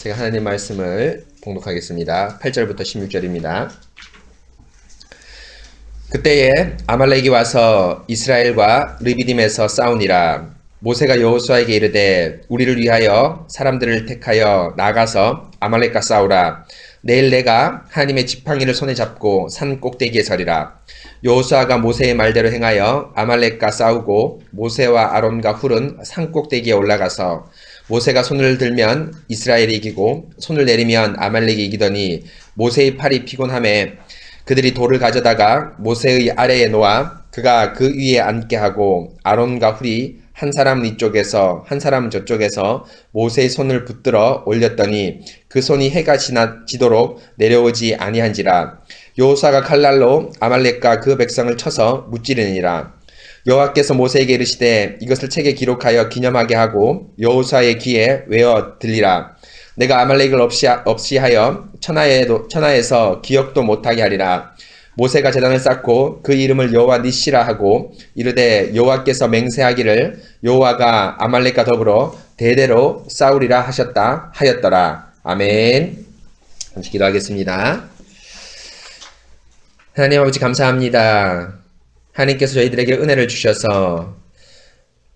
제가 하나님 말씀을 봉독하겠습니다. 8절부터 16절입니다. 그때에 아말렉이 와서 이스라엘과 르비딤에서 싸우니라. 모세가 여호수아에게 이르되 우리를 위하여 사람들을 택하여 나가서 아말렉과 싸우라. 내일 내가 하나님의 지팡이를 손에 잡고 산 꼭대기에 서리라. 여호수아가 모세의 말대로 행하여 아말렉과 싸우고 모세와 아론과 훌은 산 꼭대기에 올라가서 모세가 손을 들면 이스라엘이 이기고 손을 내리면 아말렉이 이기더니 모세의 팔이 피곤함에 그들이 돌을 가져다가 모세의 아래에 놓아 그가 그 위에 앉게 하고 아론과 훌이 한 사람 이쪽에서 한 사람 저쪽에서 모세의 손을 붙들어 올렸더니 그 손이 해가 지도록 내려오지 아니한지라. 여호수아가 칼날로 아말렉과 그 백성을 쳐서 무찌르니라. 여호와께서 모세에게 이르시되 이것을 책에 기록하여 기념하게 하고 여호수아의 귀에 외어 들리라. 내가 아말렉을 없이하여 천하에서 기억도 못하게 하리라. 모세가 제단을 쌓고 그 이름을 여호와 니시라 하고 이르되 여호와께서 맹세하기를 여호와가 아말렉과 더불어 대대로 싸우리라 하였더라. 아멘. 잠시 기도하겠습니다. 하나님 아버지 감사합니다. 하나님께서 저희들에게 은혜를 주셔서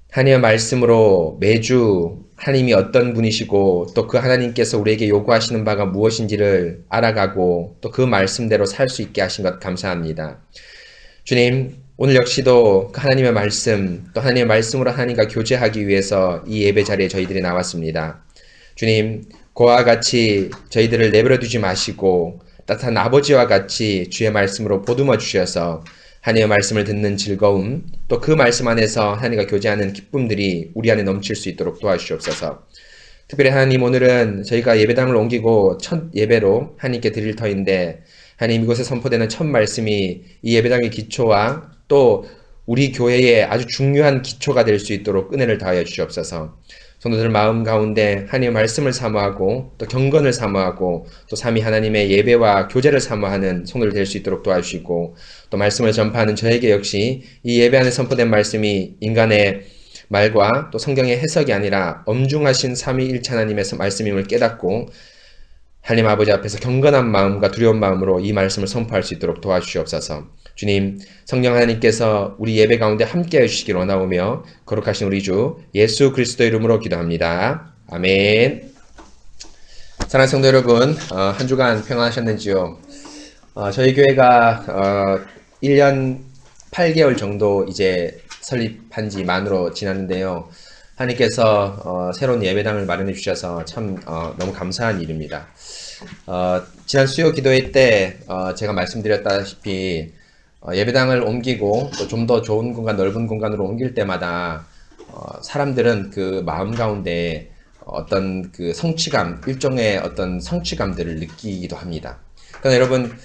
하나님의 말씀으로 매주 하나님이 어떤 분이시고 또 그 하나님께서 우리에게 요구하시는 바가 무엇인지를 알아가고 또 그 말씀대로 살 수 있게 하신 것 감사합니다. 주님, 오늘 역시도 그 하나님의 말씀 또 하나님의 말씀으로 하나님과 교제하기 위해서 이 예배 자리에 저희들이 나왔습니다. 주님, 그와 같이 저희들을 내버려 두지 마시고 따뜻한 아버지와 같이 주의 말씀으로 보듬어 주셔서 하나님의 말씀을 듣는 즐거움, 또 그 말씀 안에서 하나님과 교제하는 기쁨들이 우리 안에 넘칠 수 있도록 도와주시옵소서. 특별히 하나님, 오늘은 저희가 예배당을 옮기고 첫 예배로 하나님께 드릴 터인데 하나님, 이곳에 선포되는 첫 말씀이 이 예배당의 기초와 또 우리 교회의 아주 중요한 기초가 될 수 있도록 은혜를 다하여 주시옵소서. 성도들 마음 가운데 하나님의 말씀을 사모하고 또 경건을 사모하고 또 삼위 하나님의 예배와 교제를 사모하는 성도들 될 수 있도록 도와주시고 또 말씀을 전파하는 저에게 역시 이 예배 안에 선포된 말씀이 인간의 말과 또 성경의 해석이 아니라 엄중하신 삼위일체 하나님의 말씀임을 깨닫고 하나님 아버지 앞에서 경건한 마음과 두려운 마음으로 이 말씀을 선포할 수 있도록 도와주시옵소서. 주님, 성령 하나님께서 우리 예배 가운데 함께해 주시길 원하오며 거룩하신 우리 주 예수 그리스도 이름으로 기도합니다. 아멘. 사랑하는 성도 여러분, 한 주간 평안하셨는지요? 저희 교회가 1년 8개월 정도 이제 설립한 지 만으로 지났는데요. 하나님께서 새로운 예배당을 마련해 주셔서 참 너무 감사한 일입니다. 지난 수요 기도회 때 제가 말씀드렸다시피 예배당을 옮기고 또 좀 더 좋은 공간, 넓은 공간으로 옮길 때마다 사람들은 그 마음 가운데 어떤 그 성취감, 일종의 어떤 성취감들을 느끼기도 합니다. 그러나 여러분,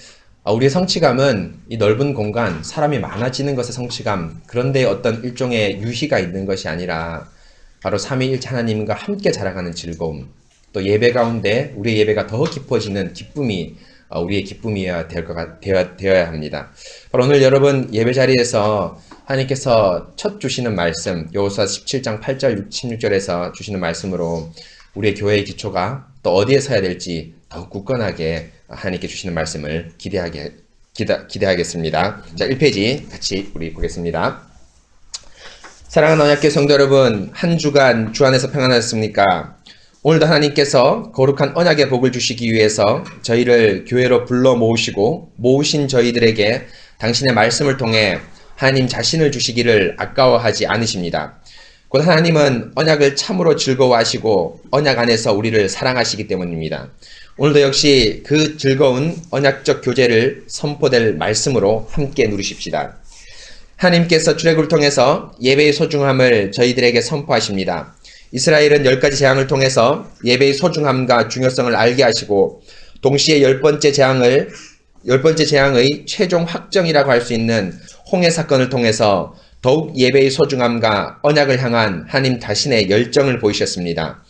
우리의 성취감은 이 넓은 공간, 사람이 많아지는 것의 성취감, 그런데 어떤 일종의 유희가 있는 것이 아니라 바로 삼위일체 하나님과 함께 자라가는 즐거움, 또 예배 가운데 우리의 예배가 더 깊어지는 기쁨이 우리의 기쁨이어야 되어야 합니다. 바로 오늘 여러분 예배 자리에서 하나님께서 첫 주시는 말씀, 여호수아 17장 8절 16절에서 주시는 말씀으로 우리의 교회의 기초가 또 어디에 서야 될지 더욱 굳건하게 하나님께 주시는 말씀을 기대하겠습니다. 자, 1페이지 같이 우리 보겠습니다. 사랑하는 언약궤 성도 여러분, 한 주간 주 안에서 평안하셨습니까? 오늘도 하나님께서 거룩한 언약의 복을 주시기 위해서 저희를 교회로 불러 모으신 저희들에게 당신의 말씀을 통해 하나님 자신을 주시기를 아까워하지 않으십니다. 곧 하나님은 언약을 참으로 즐거워하시고 언약 안에서 우리를 사랑하시기 때문입니다. 오늘도 역시 그 즐거운 언약적 교제를 선포될 말씀으로 함께 누리십시다. 하나님께서 출애굽을 통해서 예배의 소중함을 저희들에게 선포하십니다. 이스라엘은 10가지 재앙을 통해서 예배의 소중함과 중요성을 알게 하시고 동시에 10번째 재앙의 최종 확정이라고 할 수 있는 홍해 사건을 통해서 더욱 예배의 소중함과 언약을 향한 하나님 자신의 열정을 보이셨습니다.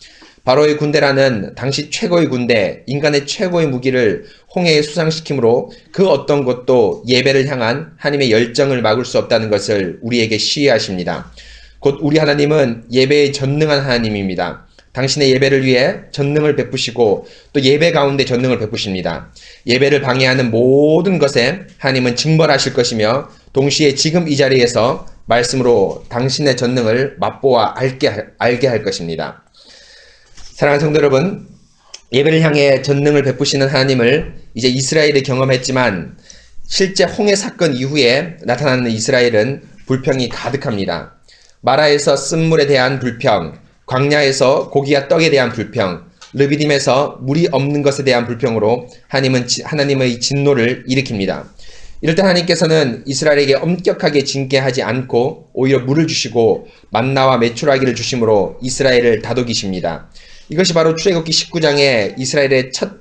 바로의 군대라는 당시 최고의 군대, 인간의 최고의 무기를 홍해에 수상시킴으로 그 어떤 것도 예배를 향한 하나님의 열정을 막을 수 없다는 것을 우리에게 시해하십니다. 곧 우리 하나님은 예배에 전능한 하나님입니다. 당신의 예배를 위해 전능을 베푸시고 또 예배 가운데 전능을 베푸십니다. 예배를 방해하는 모든 것에 하나님은 징벌하실 것이며 동시에 지금 이 자리에서 말씀으로 당신의 전능을 맛보아 알게 할 것입니다. 사랑하는 성도 여러분, 예배를 향해 전능을 베푸시는 하나님을 이제 이스라엘이 경험했지만 실제 홍해 사건 이후에 나타나는 이스라엘은 불평이 가득합니다. 마라에서 쓴물에 대한 불평, 광야에서 고기와 떡에 대한 불평, 르비딤에서 물이 없는 것에 대한 불평으로 하나님은 하나님의 진노를 일으킵니다. 이럴 때 하나님께서는 이스라엘에게 엄격하게 징계하지 않고 오히려 물을 주시고 만나와 메추라기를 주심으로 이스라엘을 다독이십니다. 이것이 바로 출애굽기 19장의 이스라엘의 첫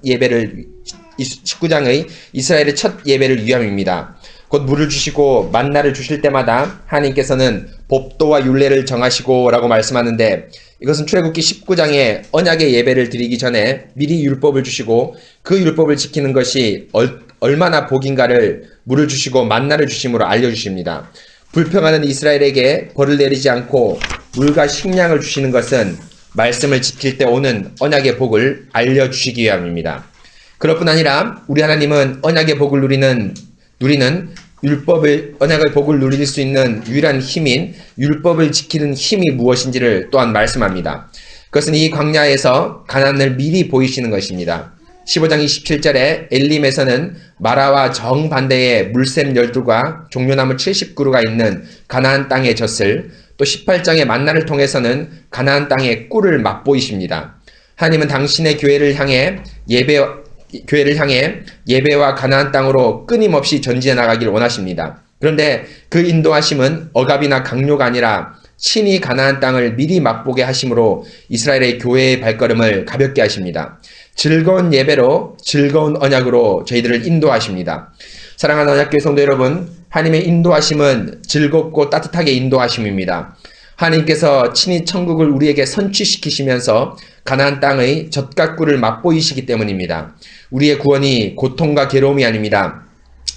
예배를 위함입니다. 곧 물을 주시고 만나를 주실 때마다 하나님께서는 법도와 율례를 정하시고 라고 말씀하는데, 이것은 출애굽기 19장의 언약의 예배를 드리기 전에 미리 율법을 주시고 그 율법을 지키는 것이 얼마나 복인가를 물을 주시고 만나를 주심으로 알려주십니다. 불평하는 이스라엘에게 벌을 내리지 않고 물과 식량을 주시는 것은 말씀을 지킬 때 오는 언약의 복을 알려주시기 위함입니다. 그것뿐 아니라 우리 하나님은 언약의 복을 누리는 언약의 복을 누릴 수 있는 유일한 힘인 율법을 지키는 힘이 무엇인지를 또한 말씀합니다. 그것은 이 광야에서 가나안을 미리 보이시는 것입니다. 15장 27절에 엘림에서는 마라와 정반대의 물샘 12과 종려나무 70그루가 있는 가나안 땅의 젖을, 또 18장의 만나를 통해서는 가나안 땅의 꿀을 맛보이십니다. 하나님은 당신의 교회를 향해 예배와 가나안 땅으로 끊임없이 전진해 나가길 원하십니다. 그런데 그 인도하심은 억압이나 강요가 아니라 친히 가나안 땅을 미리 맛보게 하심으로 이스라엘의 교회의 발걸음을 가볍게 하십니다. 즐거운 예배로, 즐거운 언약으로 저희들을 인도하십니다. 사랑하는 언약교회 성도 여러분, 하나님의 인도하심은 즐겁고 따뜻하게 인도하심입니다. 하나님께서 친히 천국을 우리에게 선취시키시면서 가나안 땅의 젖과 꿀을 맛보이시기 때문입니다. 우리의 구원이 고통과 괴로움이 아닙니다.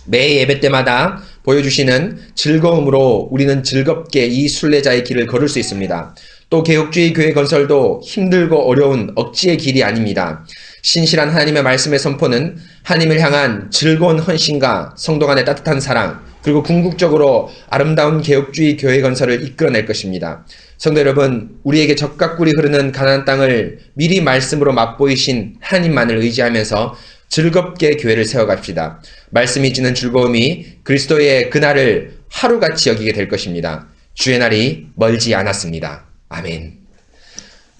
매 예배 때마다 보여주시는 즐거움으로 우리는 즐겁게 이 순례자의 길을 걸을 수 있습니다. 또 개혁주의 교회 건설도 힘들고 어려운 억지의 길이 아닙니다. 신실한 하나님의 말씀의 선포는 하나님을 향한 즐거운 헌신과 성도 간의 따뜻한 사랑, 그리고 궁극적으로 아름다운 개혁주의 교회 건설을 이끌어낼 것입니다. 성도 여러분, 우리에게 젖과 꿀이 흐르는 가나안 땅을 미리 말씀으로 맛보이신 하나님만을 의지하면서 즐겁게 교회를 세워갑시다. 말씀이 주는 즐거움이 그리스도의 그날을 하루같이 여기게 될 것입니다. 주의 날이 멀지 않았습니다. 아멘.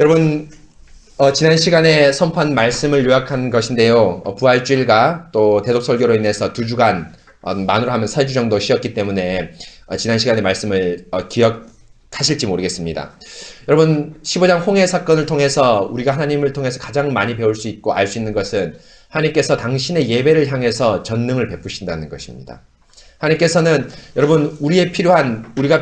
여러분, 지난 시간에 선포한 말씀을 요약한 것인데요. 부활주일과 또 대독설교로 인해서 2주간 만으로 하면 4주 정도 쉬었기 때문에 지난 시간의 말씀을 기억하실지 모르겠습니다. 여러분, 15장 홍해 사건을 통해서 우리가 하나님을 통해서 가장 많이 배울 수 있고 알 수 있는 것은 하나님께서 당신의 예배를 향해서 전능을 베푸신다는 것입니다. 하나님께서는 여러분, 우리가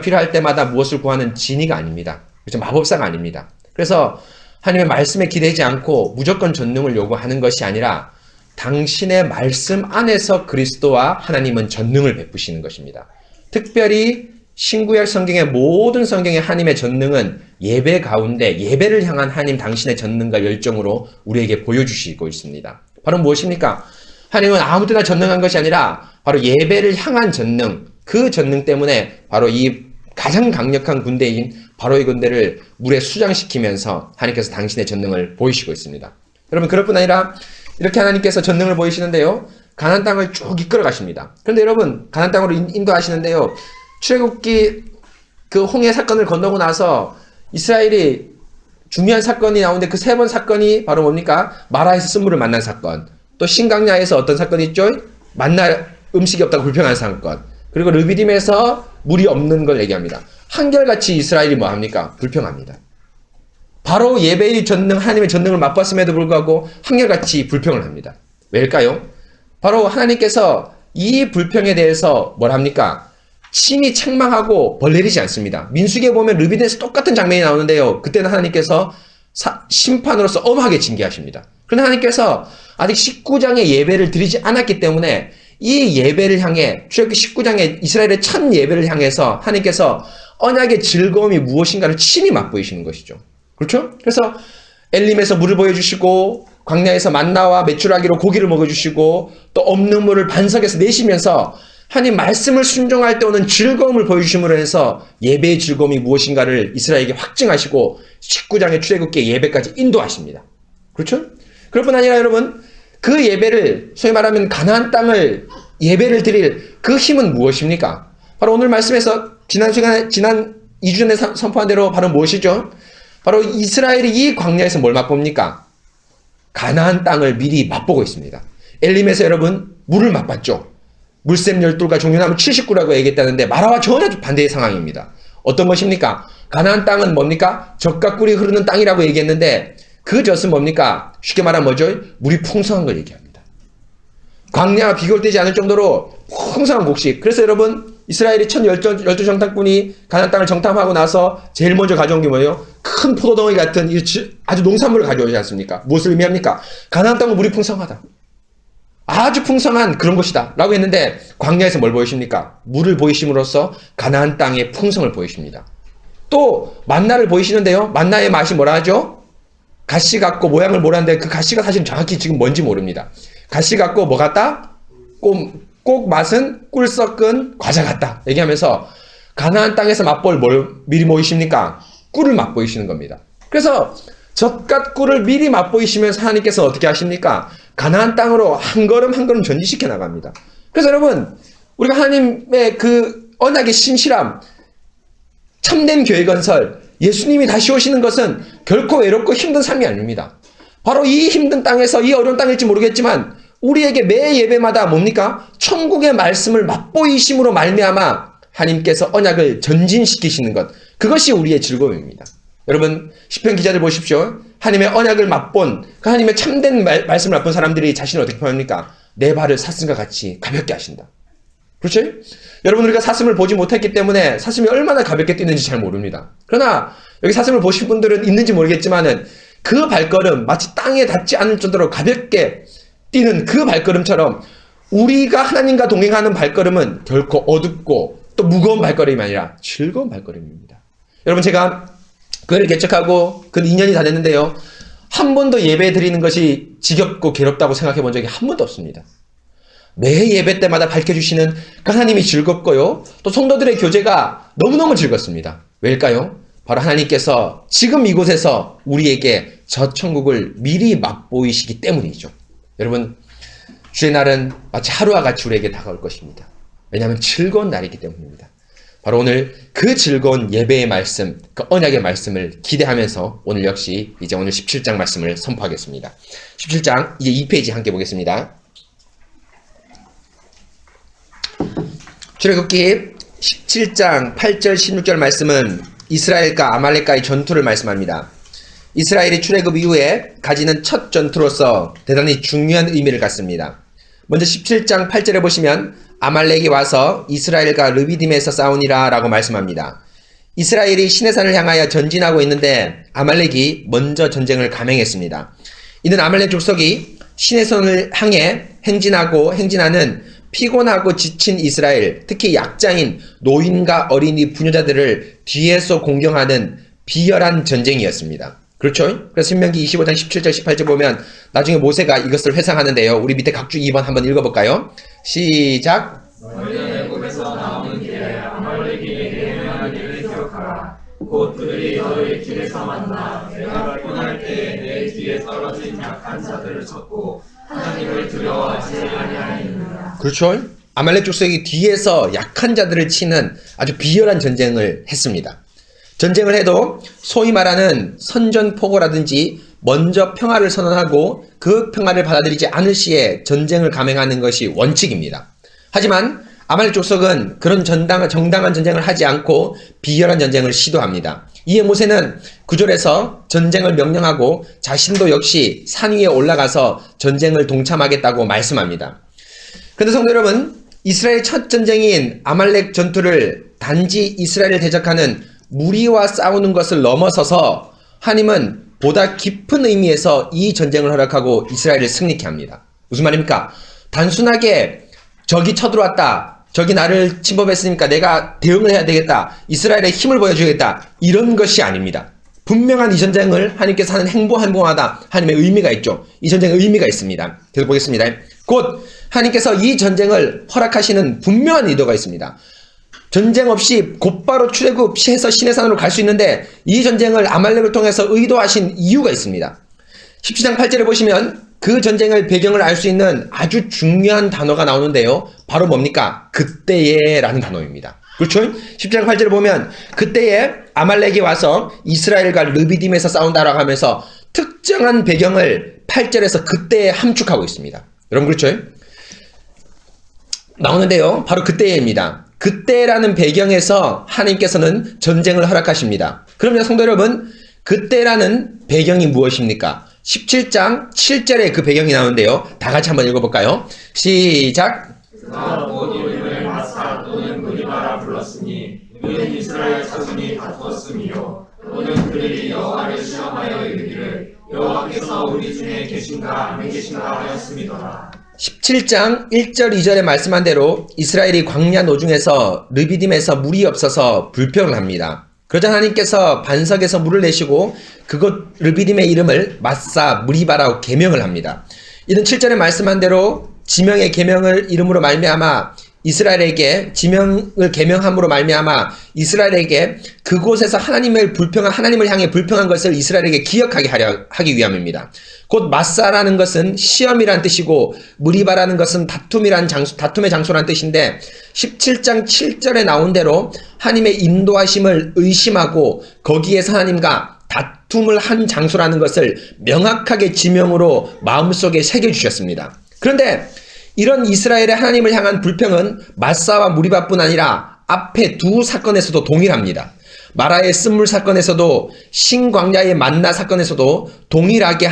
필요할 때마다 무엇을 구하는 진이가 아닙니다. 그렇죠? 마법사가 아닙니다. 그래서 하나님의 말씀에 기대지 않고 무조건 전능을 요구하는 것이 아니라 당신의 말씀 안에서 그리스도와 하나님은 전능을 베푸시는 것입니다. 특별히 신구약 성경의 모든 성경의 하나님의 전능은 예배 가운데 예배를 향한 하나님 당신의 전능과 열정으로 우리에게 보여주시고 있습니다. 바로 무엇입니까? 하나님은 아무 때나 전능한 것이 아니라 바로 예배를 향한 전능, 그 전능 때문에 바로 이 가장 강력한 군대인 바로의 군대를 물에 수장시키면서 하나님께서 당신의 전능을 보이시고 있습니다. 여러분, 그럴 뿐 아니라 이렇게 하나님께서 전능을 보이시는데요, 가나안 땅을 쭉 이끌어 가십니다. 그런데 여러분, 가나안 땅으로 인도하시는데요, 출애굽기 그 홍해 사건을 건너고 나서 이스라엘이 중요한 사건이 나오는데 그 3번 사건이 바로 뭡니까? 마라에서 쓴물을 만난 사건, 또 신강야에서 어떤 사건이 있죠? 만나 음식이 없다고 불평한 사건, 그리고 르비딤에서 물이 없는 걸 얘기합니다. 한결같이 이스라엘이 뭐합니까? 불평합니다. 바로 예배의 전능, 하나님의 전능을 맛봤음에도 불구하고 한결같이 불평을 합니다. 왜일까요? 바로 하나님께서 이 불평에 대해서 뭘 합니까? 친히 책망하고 벌 내리지 않습니다. 민수기에 보면 르비딤에서 똑같은 장면이 나오는데요, 그때는 하나님께서 심판으로서 엄하게 징계하십니다. 그런데 하나님께서 아직 19장의 예배를 드리지 않았기 때문에 이 예배를 향해, 출애굽기 19장의 이스라엘의 첫 예배를 향해서 하나님께서 언약의 즐거움이 무엇인가를 친히 맛보이시는 것이죠. 그렇죠? 그래서 엘림에서 물을 보여주시고 광야에서 만나와 메추라기로 고기를 먹여주시고 또 없는 물을 반석에서 내시면서 하나님 말씀을 순종할 때 오는 즐거움을 보여주심으로 해서 예배의 즐거움이 무엇인가를 이스라엘에게 확증하시고 19장의 출애굽기의 예배까지 인도하십니다. 그렇죠? 그럴 뿐 아니라 여러분, 그 예배를 소위 말하면 가나안 땅을 예배를 드릴 그 힘은 무엇입니까? 바로 오늘 말씀에서 지난 2주 전에 선포한 대로 바로 무엇이죠? 바로 이스라엘이 이 광야에서 뭘 맛봅니까? 가나안 땅을 미리 맛보고 있습니다. 엘림에서 여러분 물을 맛봤죠. 물샘 12과 종려나무 79라고 얘기했다는데 마라와 전혀 반대의 상황입니다. 어떤 것입니까? 가나안 땅은 뭡니까? 젖과 꿀이 흐르는 땅이라고 얘기했는데 그 젖은 뭡니까? 쉽게 말하면 뭐죠? 물이 풍성한 걸 얘기합니다. 광야와 비교되지 않을 정도로 풍성한 곡식. 그래서 여러분 이스라엘이 첫 열두 정탐꾼이 가나안 땅을 정탐하고 나서 제일 먼저 가져온 게 뭐예요? 큰 포도덩이 같은 아주 농산물을 가져오지 않습니까? 무엇을 의미합니까? 가나안 땅은 물이 풍성하다. 아주 풍성한 그런 것이다 라고 했는데 광야에서 뭘 보이십니까? 물을 보이심으로써 가나안 땅의 풍성을 보이십니다. 또 만나를 보이시는데요. 만나의 맛이 뭐라 하죠? 가시 같고 모양을 뭐라는데 그 가시가 사실 정확히 지금 뭔지 모릅니다. 가시 같고 뭐 같다? 꼭 맛은 꿀 섞은 과자 같다 얘기하면서 가나안 땅에서 맛볼 뭘 미리 보이십니까? 꿀을 맛보이시는 겁니다. 그래서 젖과 꿀을 미리 맛보이시면서 하나님께서 어떻게 하십니까? 가나안 땅으로 한 걸음 한 걸음 전진시켜 나갑니다. 그래서 여러분 우리가 하나님의 그 언약의 신실함, 참된 교회 건설, 예수님이 다시 오시는 것은 결코 외롭고 힘든 삶이 아닙니다. 바로 이 힘든 땅에서 이 어려운 땅일지 모르겠지만 우리에게 매 예배마다 뭡니까? 천국의 말씀을 맛보이심으로 말미암아 하나님께서 언약을 전진시키시는 것, 그것이 우리의 즐거움입니다. 여러분 시편 기자들 보십시오. 하나님의 언약을 맛본, 그 하나님의 참된 말씀을 맛본 사람들이 자신을 어떻게 표현합니까? 내 발을 사슴과 같이 가볍게 하신다. 그렇죠? 여러분 우리가 사슴을 보지 못했기 때문에 사슴이 얼마나 가볍게 뛰는지 잘 모릅니다. 그러나 여기 사슴을 보신 분들은 있는지 모르겠지만은 그 발걸음 마치 땅에 닿지 않을 정도로 가볍게 뛰는 그 발걸음처럼 우리가 하나님과 동행하는 발걸음은 결코 어둡고 또 무거운 발걸음이 아니라 즐거운 발걸음입니다. 여러분 제가 교회를 개척하고 그 2년이 다 됐는데요. 한 번도 예배 드리는 것이 지겹고 괴롭다고 생각해 본 적이 한 번도 없습니다. 매 예배 때마다 밝혀주시는 그 하나님이 즐겁고요. 또 성도들의 교제가 너무너무 즐겁습니다. 왜일까요? 바로 하나님께서 지금 이곳에서 우리에게 저 천국을 미리 맛보이시기 때문이죠. 여러분 주의 날은 마치 하루와 같이 우리에게 다가올 것입니다. 왜냐하면 즐거운 날이기 때문입니다. 바로 오늘 그 즐거운 예배의 말씀, 그 언약의 말씀을 기대하면서 오늘 역시 이제 오늘 17장 말씀을 선포하겠습니다. 17장 이제 2페이지 함께 보겠습니다. 출애굽기 17장 8절 16절 말씀은 이스라엘과 아말렉과의 전투를 말씀합니다. 이스라엘이 출애굽 이후에 가지는 첫 전투로서 대단히 중요한 의미를 갖습니다. 먼저 17장 8절에 보시면 아말렉이 와서 이스라엘과 르비딤에서 싸우니라 라고 말씀합니다. 이스라엘이 시내산을 향하여 전진하고 있는데 아말렉이 먼저 전쟁을 감행했습니다. 이는 아말렉 족속이 시내산을 향해 행진하는 피곤하고 지친 이스라엘, 특히 약자인 노인과 어린이 부녀자들을 뒤에서 공경하는 비열한 전쟁이었습니다. 그렇죠? 그래서 신명기 25장 17절 18절 보면 나중에 모세가 이것을 회상하는데요. 우리 밑에 각주 2번 한번 읽어볼까요? 시작. 너희는 애굽에서 나오는 길에 아말렉이 내게 행한 일을 기억하라. 곧 그들이 너희 길에서 만나 내가 피곤할 때에 내 뒤에 떨어진 약한 자들을 쳤고 하나님을 두려워하지 아니하였느니라. 그렇죠? 아말렉 족속이 뒤에서 약한 자들을 치는 아주 비열한 전쟁을 했습니다. 전쟁을 해도 소위 말하는 선전포고라든지 먼저 평화를 선언하고 그 평화를 받아들이지 않을 시에 전쟁을 감행하는 것이 원칙입니다. 하지만 아말렉 족속은 그런 정당한 전쟁을 하지 않고 비열한 전쟁을 시도합니다. 이에 모세는 9절에서 전쟁을 명령하고 자신도 역시 산 위에 올라가서 전쟁을 동참하겠다고 말씀합니다. 그런데 성도 여러분, 이스라엘 첫 전쟁인 아말렉 전투를 단지 이스라엘을 대적하는 무리와 싸우는 것을 넘어서서 하나님은 보다 깊은 의미에서 이 전쟁을 허락하고 이스라엘을 승리케 합니다. 무슨 말입니까? 단순하게 적이 쳐들어왔다, 적이 나를 침범했으니까 내가 대응을 해야 되겠다, 이스라엘의 힘을 보여주겠다, 이런 것이 아닙니다. 분명한 이 전쟁을 하나님께서 하는 행보마다 하나님의 의미가 있죠. 이 전쟁의 의미가 있습니다. 계속 보겠습니다. 곧 하나님께서 이 전쟁을 허락하시는 분명한 의도가 있습니다. 전쟁 없이 곧바로 출애굽해서 시내산으로 갈 수 있는데 이 전쟁을 아말렉을 통해서 의도하신 이유가 있습니다. 17장 8절에 보시면 그 전쟁의 배경을 알 수 있는 아주 중요한 단어가 나오는데요. 바로 뭡니까? 그때에 라는 단어입니다. 그렇죠? 17장 8절에 보면 그때에 아말렉이 와서 이스라엘과 르비딤에서 싸운다라고 하면서 특정한 배경을 8절에서 그때에 함축하고 있습니다. 여러분 그렇죠? 나오는데요. 바로 그때입니다. 그때라는 배경에서 하나님께서는 전쟁을 허락하십니다. 그러면 성도 여러분, 그때라는 배경이 무엇입니까? 17장 7절에 그 배경이 나오는데요. 다 같이 한번 읽어볼까요? 시작! 그가 곧 이름을 마사 또는 무리바라 불렀으니 이는 이스라엘 자손이 다투었으며 또는 그들이 여호와를 시험하여 이르기를 여호와께서 우리 중에 계신가 안 계신가 하였음이더라. 17장 1절 2절에 말씀한 대로 이스라엘이 광야 노중에서 르비딤에서 물이 없어서 불평을 합니다. 그러자 하나님께서 반석에서 물을 내시고 그곳 르비딤의 이름을 마사 무리바라고 계명을 합니다. 이는 7절에 말씀한 대로 지명의 계명을 이름으로 말미암아 이스라엘에게 지명을 계명함으로 말미암아 이스라엘에게 그곳에서 하나님을 향해 불평한 것을 이스라엘에게 기억하게 하기 위함입니다. 곧 마사라는 것은 시험이란 뜻이고 무리바라는 것은 다툼의 장소란 뜻인데 17장 7절에 나온 대로 하나님의 인도하심을 의심하고 거기에서 하나님과 다툼을 한 장소라는 것을 명확하게 지명으로 마음속에 새겨주셨습니다. 그런데 이런 이스라엘의 하나님을 향한 불평은 마사와 무리바뿐 아니라 앞에 두 사건에서도 동일합니다. 마라의 쓴물 사건에서도 신광야의 만나 사건에서도 동일하게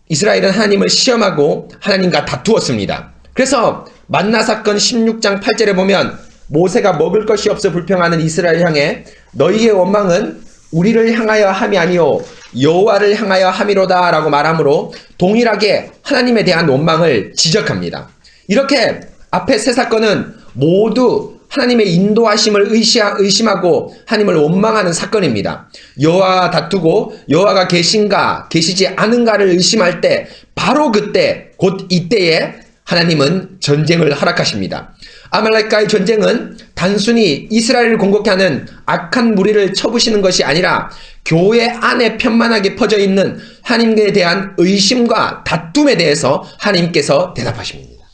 이스라엘은 하나님을 시험하고 하나님과 다투었습니다. 그래서 만나 사건 16장 8절에 보면 모세가 먹을 것이 없어 불평하는 이스라엘을 향해 너희의 원망은 우리를 향하여 함이 아니요 여호와를 향하여 함이로다 라고 말하므로 동일하게 하나님에 대한 원망을 지적합니다. 이렇게 앞에 세 사건은 모두 하나님의 인도하심을 의심하고 하나님을 원망하는 사건입니다. 여호와와 다투고 여호와가 계신가 계시지 않은가를 의심할 때 바로 그때 곧 이때에 하나님은 전쟁을 허락하십니다. 아말렉과의 전쟁은 단순히 이스라엘을 공격해 하는 악한 무리를 쳐부시는 것이 아니라 교회 안에 편만하게 퍼져 있는 하나님에 대한 의심과 다툼에 대해서 하나님께서 대답하십니다.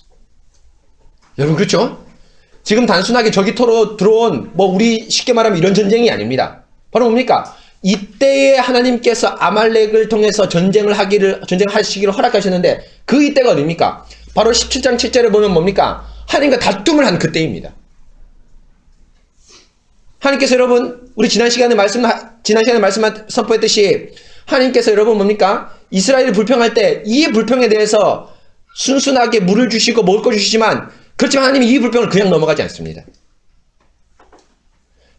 여러분 그렇죠? 지금 단순하게 저기토로 들어온 우리 쉽게 말하면 이런 전쟁이 아닙니다. 바로 뭡니까? 이때에 하나님께서 아말렉을 통해서 전쟁하시기를 허락하셨는데 그 이때가 어디입니까? 바로 17장 7절에 보면 뭡니까? 하나님과 다툼을 한 그때입니다. 하나님께서 여러분, 우리 지난 시간에 선포했듯이 하나님께서 여러분 뭡니까? 이스라엘을 불평할 때 이 불평에 대해서 순순하게 물을 주시고 먹을 거 주시지만 그렇지만 하나님이 이 불평을 그냥 넘어가지 않습니다.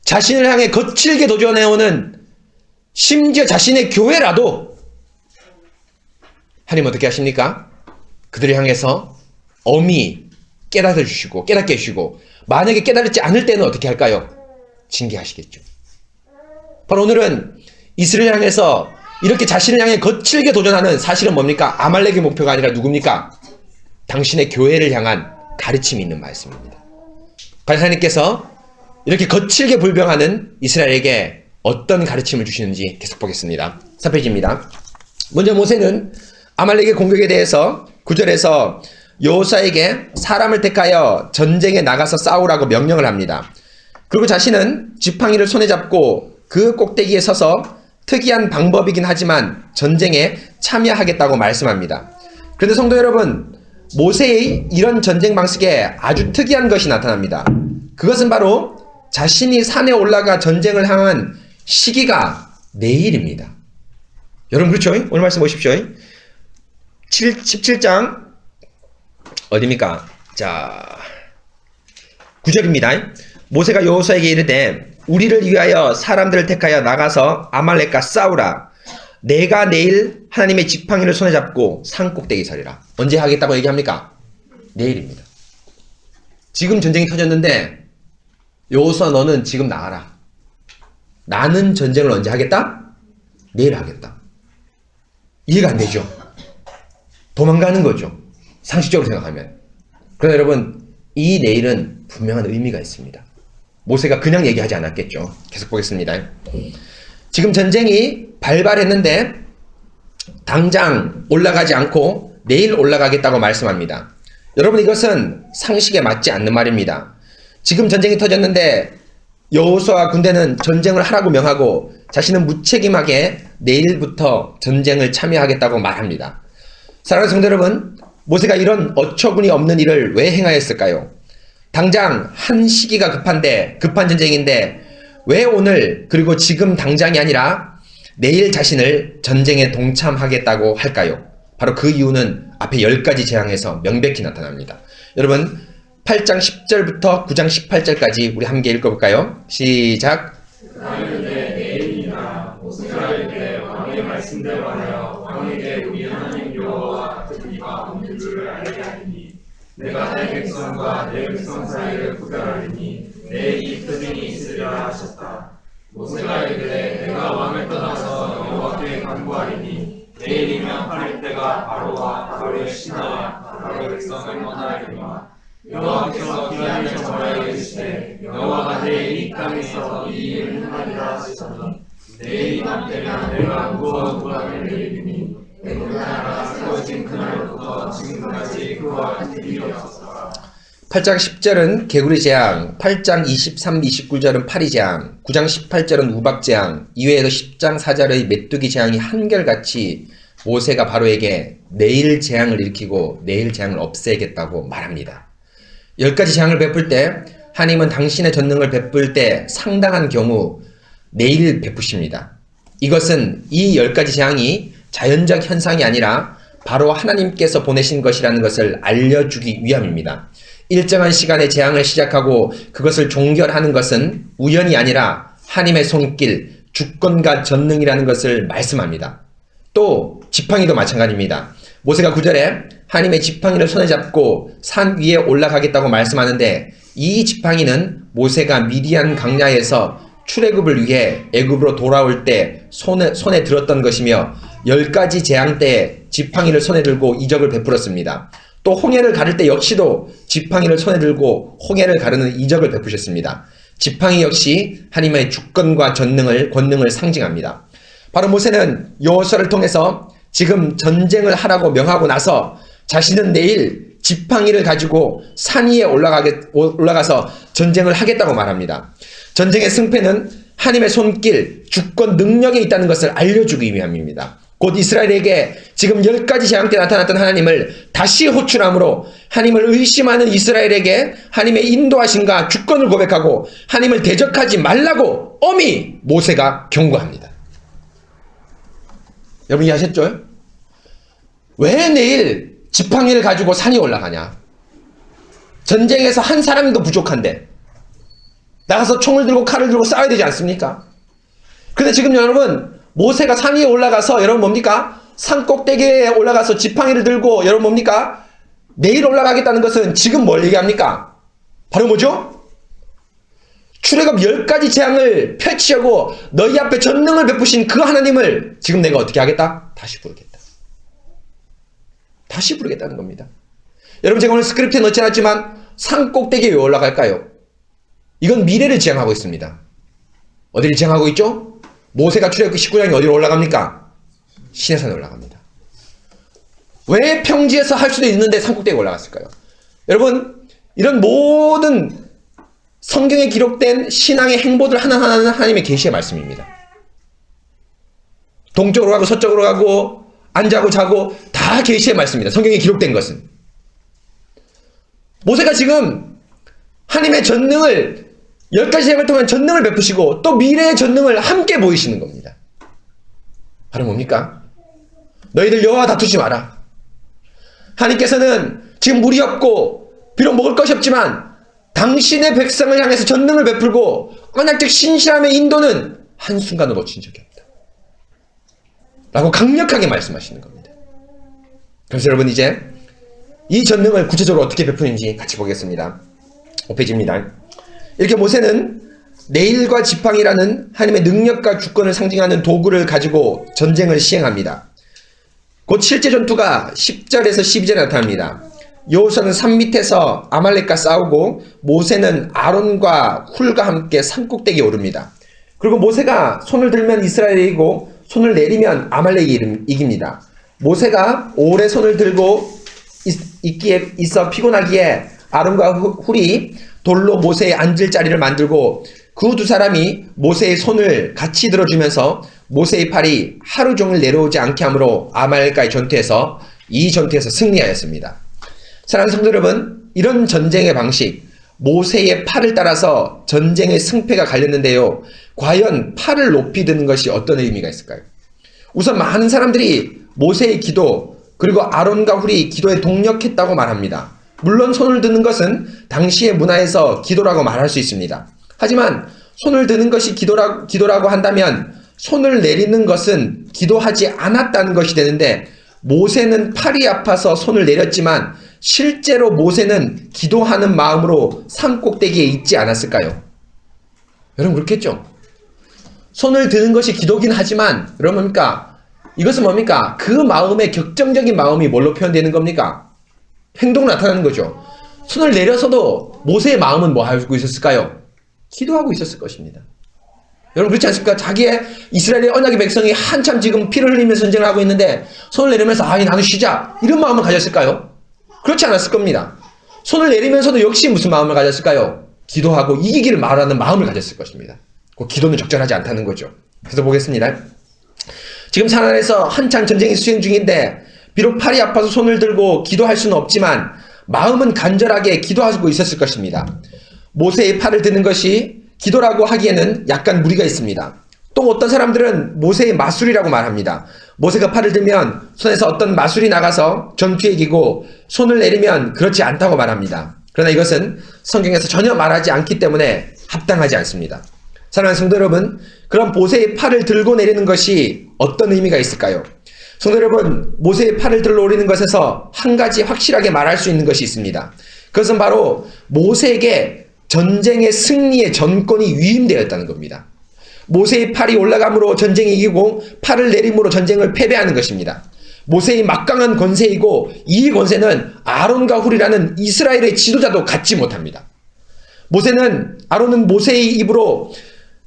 자신을 향해 거칠게 도전해오는 심지어 자신의 교회라도 하나님 어떻게 하십니까? 그들을 향해서 엄히 깨닫게 해주시고 만약에 깨달지 않을 때는 어떻게 할까요? 징계하시겠죠. 바로 오늘은 이스라엘 향해서 이렇게 자신을 향해 거칠게 도전하는 사실은 뭡니까? 아말렉의 목표가 아니라 누굽니까? 당신의 교회를 향한 가르침이 있는 말씀입니다. 과연 하나님께서 이렇게 거칠게 불평하는 이스라엘에게 어떤 가르침을 주시는지 계속 보겠습니다. 4페이지입니다. 먼저 모세는 아말렉의 공격에 대해서 9절에서 여호수아에게 사람을 택하여 전쟁에 나가서 싸우라고 명령을 합니다. 그리고 자신은 지팡이를 손에 잡고 그 꼭대기에 서서 특이한 방법이긴 하지만 전쟁에 참여하겠다고 말씀합니다. 그런데 성도 여러분, 모세의 이런 전쟁 방식에 아주 특이한 것이 나타납니다. 그것은 바로 자신이 산에 올라가 전쟁을 향한 시기가 내일입니다. 여러분 그렇죠? 오늘 말씀 보십시오. 17장 어디입니까? 자, 9절입니다. 모세가 여호수아에게 이르되 우리를 위하여 사람들을 택하여 나가서 아말렉과 싸우라. 내가 내일 하나님의 지팡이를 손에 잡고 산 꼭대기 서리라. 언제 하겠다고 얘기합니까? 내일입니다. 지금 전쟁이 터졌는데 여호수아 너는 지금 나가라. 나는 전쟁을 언제 하겠다? 내일 하겠다. 이해가 안 되죠? 도망가는 거죠. 상식적으로 생각하면. 그러나 여러분, 이 내일은 분명한 의미가 있습니다. 모세가 그냥 얘기하지 않았겠죠. 계속 보겠습니다. 지금 전쟁이 발발했는데 당장 올라가지 않고 내일 올라가겠다고 말씀합니다. 여러분, 이것은 상식에 맞지 않는 말입니다. 지금 전쟁이 터졌는데 여호수아와 군대는 전쟁을 하라고 명하고 자신은 무책임하게 내일부터 전쟁을 참여하겠다고 말합니다. 사랑하는 성도 여러분, 모세가 이런 어처구니 없는 일을 왜 행하였을까요? 당장 한 시기가 급한 전쟁인데 왜 오늘 그리고 지금 당장이 아니라 내일 자신을 전쟁에 동참하겠다고 할까요? 바로 그 이유는 앞에 10가지 재앙에서 명백히 나타납니다. 여러분, 8장 10절부터 9장 18절까지 우리 함께 읽어볼까요? 시작. 그날에 내일이나 모세가 이르되 왕의 말씀대로 하여 왕에게 우리 하나님 여호와와 같은 이가 없는 줄을 알게 하리니 내가 내 백성과 내 백성 사이를 구별하리니 내 이 표징이 있으리라 하셨다. 모세가 이르되 내가 왕을 떠나서 여호와께 간구하리니 내일이면 8일때가 바로와 바로의 신하와 바로의 백성을 떠나리니와 여호와께서 기한을 정하여 이르시되 여호와가 내일 이 땅에서 이 일을 행하리라 하시더니 내일 이맘때면 내가 무거운 구원을 내리리니 그 나라가 세워진 그날부터 지금까지 그와 같은 일이 없었더라. 8장 10절은 개구리 재앙, 8장 23, 29절은 파리 재앙, 9장 18절은 우박 재앙, 이외에도 10장 4절의 메뚜기 재앙이 한결같이 모세가 바로에게 내일 재앙을 일으키고 내일 재앙을 없애겠다고 말합니다. 10가지 재앙을 베풀 때 하나님은 당신의 전능을 베풀 때 상당한 경우 내일 베푸십니다. 이것은 이 10가지 재앙이 자연적 현상이 아니라 바로 하나님께서 보내신 것이라는 것을 알려주기 위함입니다. 일정한 시간에 재앙을 시작하고 그것을 종결하는 것은 우연이 아니라 하나님의 손길, 주권과 전능이라는 것을 말씀합니다. 또 지팡이도 마찬가지입니다. 모세가 9절에 하나님의 지팡이를 손에 잡고 산 위에 올라가겠다고 말씀하는데 이 지팡이는 모세가 미디안 강야에서 출애굽을 위해 애굽으로 돌아올 때 손에 들었던 것이며 10가지 재앙 때에 지팡이를 손에 들고 이적을 베풀었습니다. 또 홍해를 가를 때 역시도 지팡이를 손에 들고 홍해를 가르는 이적을 베푸셨습니다. 지팡이 역시 하나님의 주권과 권능을 상징합니다. 바로 모세는 여호수아를 통해서 지금 전쟁을 하라고 명하고 나서 자신은 내일 지팡이를 가지고 산 위에 올라가서 전쟁을 하겠다고 말합니다. 전쟁의 승패는 하나님의 손길, 주권, 능력에 있다는 것을 알려주기 위함입니다. 곧 이스라엘에게 지금 10가지 재앙 때 나타났던 하나님을 다시 호출함으로 하나님을 의심하는 이스라엘에게 하나님의 인도하심과 주권을 고백하고 하나님을 대적하지 말라고 엄히 모세가 경고합니다. 여러분 이해하셨죠? 왜 내일 지팡이를 가지고 산이 올라가냐? 전쟁에서 한 사람도 부족한데 나가서 총을 들고 칼을 들고 싸워야 되지 않습니까? 근데 지금 여러분 모세가 산 위에 올라가서 여러분 뭡니까? 산 꼭대기에 올라가서 지팡이를 들고 여러분 뭡니까? 내일 올라가겠다는 것은 지금 뭘 얘기합니까? 바로 뭐죠? 출애굽 10가지 재앙을 펼치려고 너희 앞에 전능을 베푸신 그 하나님을 지금 내가 어떻게 하겠다? 다시 부르겠다. 다시 부르겠다는 겁니다. 여러분 제가 오늘 스크립트에 넣지 않았지만 산 꼭대기에 왜 올라갈까요? 이건 미래를 지향하고 있습니다. 어디를 지향하고 있죠? 모세가 출애굽기 19장이 어디로 올라갑니까? 시내산에 올라갑니다. 왜 평지에서 할 수도 있는데 산 꼭대기에 올라갔을까요? 여러분 이런 모든 성경에 기록된 신앙의 행보들 하나하나는 하나님의 계시의 말씀입니다. 동쪽으로 가고 서쪽으로 가고 앉아고 자고 다 계시의 말씀입니다. 성경에 기록된 것은. 모세가 지금 하나님의 전능을 10가지 재앙을 통한 전능을 베푸시고 또 미래의 전능을 함께 보이시는 겁니다. 바로 뭡니까? 너희들 여호와와 다투지 마라. 하나님께서는 지금 물이 없고 비록 먹을 것이 없지만 당신의 백성을 향해서 전능을 베풀고 언약적 신실함의 인도는 한순간도 놓친 적이 없다. 라고 강력하게 말씀하시는 겁니다. 그래서 여러분 이제 이 전능을 구체적으로 어떻게 베푸는지 같이 보겠습니다. 5페이지입니다. 이렇게 모세는 네일과 지팡이라는 하나님의 능력과 주권을 상징하는 도구를 가지고 전쟁을 시행합니다. 곧 실제 전투가 10절에서 12절에 나타납니다. 여호수아는 산 밑에서 아말렉과 싸우고 모세는 아론과 훌과 함께 산꼭대기에 오릅니다. 그리고 모세가 손을 들면 이스라엘이 이기고 손을 내리면 아말렉이 이깁니다. 모세가 오래 손을 들고 있어 피곤하기에 아론과 훌이 돌로 모세의 앉을 자리를 만들고 그 두 사람이 모세의 손을 같이 들어주면서 모세의 팔이 하루 종일 내려오지 않게 함으로 아말렉과의 전투에서 이 전투에서 승리하였습니다. 사랑하는 성도 여러분, 이런 전쟁의 방식, 모세의 팔을 따라서 전쟁의 승패가 갈렸는데요. 과연 팔을 높이 드는 것이 어떤 의미가 있을까요? 우선 많은 사람들이 모세의 기도 그리고 아론과 훌이 기도에 동력했다고 말합니다. 물론 손을 드는 것은 당시의 문화에서 기도라고 말할 수 있습니다. 하지만 손을 드는 것이 기도라고 한다면 손을 내리는 것은 기도하지 않았다는 것이 되는데 모세는 팔이 아파서 손을 내렸지만 실제로 모세는 기도하는 마음으로 산 꼭대기에 있지 않았을까요? 여러분 그렇겠죠? 손을 드는 것이 기도긴 하지만 여러분 뭡니까? 이것은 뭡니까? 그 마음의 격정적인 마음이 뭘로 표현되는 겁니까? 행동으로 나타나는 거죠. 손을 내려서도 모세의 마음은 뭐 하고 있었을까요? 기도하고 있었을 것입니다. 여러분 그렇지 않습니까? 자기의 이스라엘의 언약의 백성이 한참 지금 피를 흘리면서 전쟁을 하고 있는데 손을 내리면서 나도 쉬자 이런 마음을 가졌을까요? 그렇지 않았을 겁니다. 손을 내리면서도 역시 무슨 마음을 가졌을까요? 기도하고 이기기를 말하는 마음을 가졌을 것입니다. 그 기도는 적절하지 않다는 거죠. 그래서 보겠습니다. 지금 산 안에서 한창 전쟁이 수행 중인데 비록 팔이 아파서 손을 들고 기도할 수는 없지만 마음은 간절하게 기도하고 있었을 것입니다. 모세의 팔을 드는 것이 기도라고 하기에는 약간 무리가 있습니다. 또 어떤 사람들은 모세의 마술이라고 말합니다. 모세가 팔을 들면 손에서 어떤 마술이 나가서 전투에 이기고 손을 내리면 그렇지 않다고 말합니다. 그러나 이것은 성경에서 전혀 말하지 않기 때문에 합당하지 않습니다. 사랑하는 성도 여러분, 그럼 모세의 팔을 들고 내리는 것이 어떤 의미가 있을까요? 성도 여러분, 모세의 팔을 들어 올리는 것에서 한 가지 확실하게 말할 수 있는 것이 있습니다. 그것은 바로 모세에게 전쟁의 승리의 전권이 위임되었다는 겁니다. 모세의 팔이 올라감으로 전쟁이 이기고 팔을 내림으로 전쟁을 패배하는 것입니다. 모세의 막강한 권세이고 이 권세는 아론과 훌이라는 이스라엘의 지도자도 갖지 못합니다. 아론은 모세의 입으로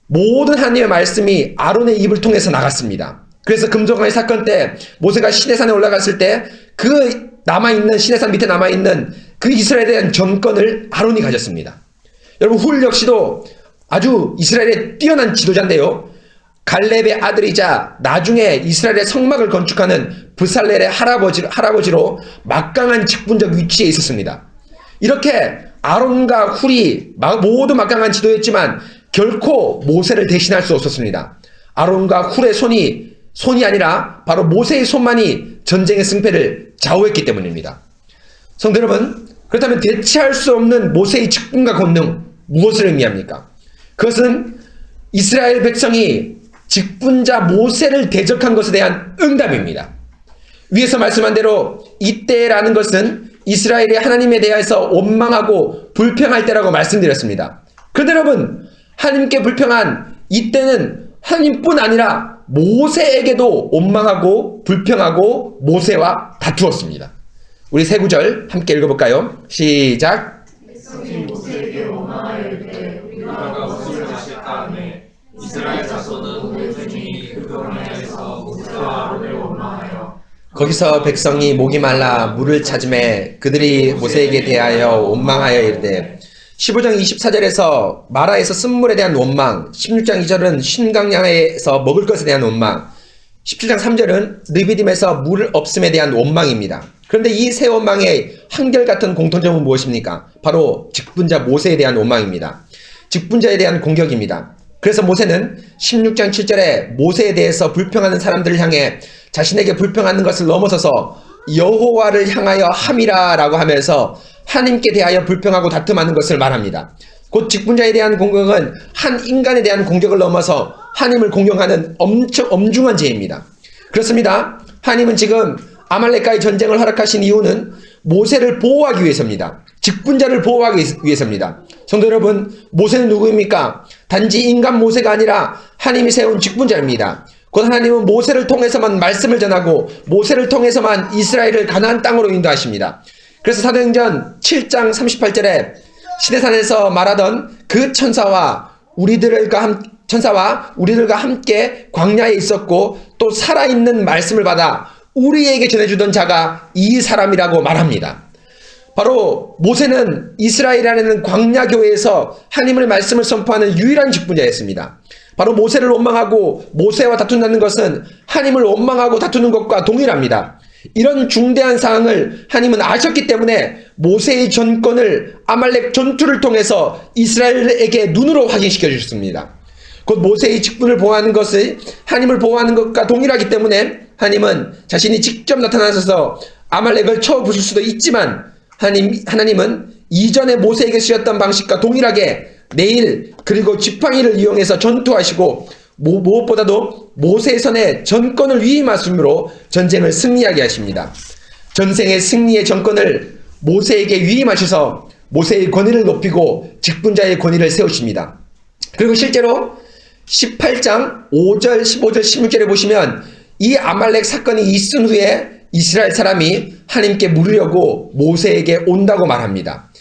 모든 하나님의 말씀이 아론의 입을 통해서 나갔습니다. 그래서 금송아지 사건 때 모세가 시내산에 올라갔을 때 그 시내산 밑에 남아있는 그 이스라엘에 대한 전권을 아론이 가졌습니다. 여러분 훌 역시도 아주 이스라엘의 뛰어난 지도자인데요. 갈렙의 아들이자 나중에 이스라엘의 성막을 건축하는 브살렐의 할아버지로 막강한 직분적 위치에 있었습니다. 이렇게 아론과 훌이 모두 막강한 지도였지만 결코 모세를 대신할 수 없었습니다. 아론과 훌의 손이 아니라 바로 모세의 손만이 전쟁의 승패를 좌우했기 때문입니다. 성도 여러분, 그렇다면 대체할 수 없는 모세의 직분과 권능 무엇을 의미합니까? 그것은 이스라엘 백성이 직분자 모세를 대적한 것에 대한 응답입니다. 위에서 말씀한 대로 이때라는 것은 이스라엘이 하나님에 대해서 원망하고 불평할 때라고 말씀드렸습니다. 그런데 여러분, 하나님께 불평한 이때는 하나님뿐 아니라 모세에게도 원망하고 불평하고 모세와 다투었습니다. 우리 세 구절 함께 읽어볼까요? 시작. 백성이 모세에게 원망하여 이르되 우리가 무엇을 마실까 하매 이스라엘 자손은 오늘 중이 그 광야에서 모세와 아론을 원망하여 거기서 백성이 목이 말라 물을 찾음에 그들이 모세에게 대하여 원망하여 이르되 15장 24절에서 마라에서 쓴물에 대한 원망, 16장 2절은 신강야에서 먹을 것에 대한 원망, 17장 3절은 르비딤에서 물 없음에 대한 원망입니다. 그런데 이 세 원망의 한결같은 공통점은 무엇입니까? 바로 직분자 모세에 대한 원망입니다. 직분자에 대한 공격입니다. 그래서 모세는 16장 7절에 모세에 대해서 불평하는 사람들을 향해 자신에게 불평하는 것을 넘어서서 여호와를 향하여 함이라 라고 하면서 하나님께 대하여 불평하고 다툼하는 것을 말합니다. 곧 직분자에 대한 공격은 한 인간에 대한 공격을 넘어서 하나님을 공격하는 엄중한 죄입니다. 그렇습니다. 하나님은 지금 아말렉과의 전쟁을 허락하신 이유는 모세를 보호하기 위해서입니다. 직분자를 보호하기 위해서입니다. 성도 여러분, 모세는 누구입니까? 단지 인간 모세가 아니라 하나님이 세운 직분자입니다. 곧 하나님은 모세를 통해서만 말씀을 전하고 모세를 통해서만 이스라엘을 가나안 땅으로 인도하십니다. 그래서 사도행전 7장 38절에 시내산에서 말하던 그 천사와 우리들과 함께 광야에 있었고 또 살아있는 말씀을 받아 우리에게 전해주던 자가 이 사람이라고 말합니다. 바로 모세는 이스라엘 안에는 광야 교회에서 하나님의 말씀을 선포하는 유일한 직분자였습니다. 바로 모세를 원망하고 모세와 다툰다는 것은 하나님을 원망하고 다투는 것과 동일합니다. 이런 중대한 사항을 하나님은 아셨기 때문에 모세의 전권을 아말렉 전투를 통해서 이스라엘에게 눈으로 확인시켜 주셨습니다. 곧 모세의 직분을 보호하는 것이 하나님을 보호하는 것과 동일하기 때문에 하나님은 자신이 직접 나타나셔서 아말렉을 쳐 부술 수도 있지만 하나님은 이전에 모세에게 쓰였던 방식과 동일하게 내일 그리고 지팡이를 이용해서 전투하시고 무엇보다도 모세의 손에 전권을 위임하심으로 전쟁을 승리하게 하십니다. 전생의 승리의 전권을 모세에게 위임하셔서 모세의 권위를 높이고 직분자의 권위를 세우십니다. 그리고 실제로 18장 5절, 15절, 16절에 보시면 이 아말렉 사건이 있은 후에 이스라엘 사람이 하나님께 물으려고 모세에게 온다고 말합니다.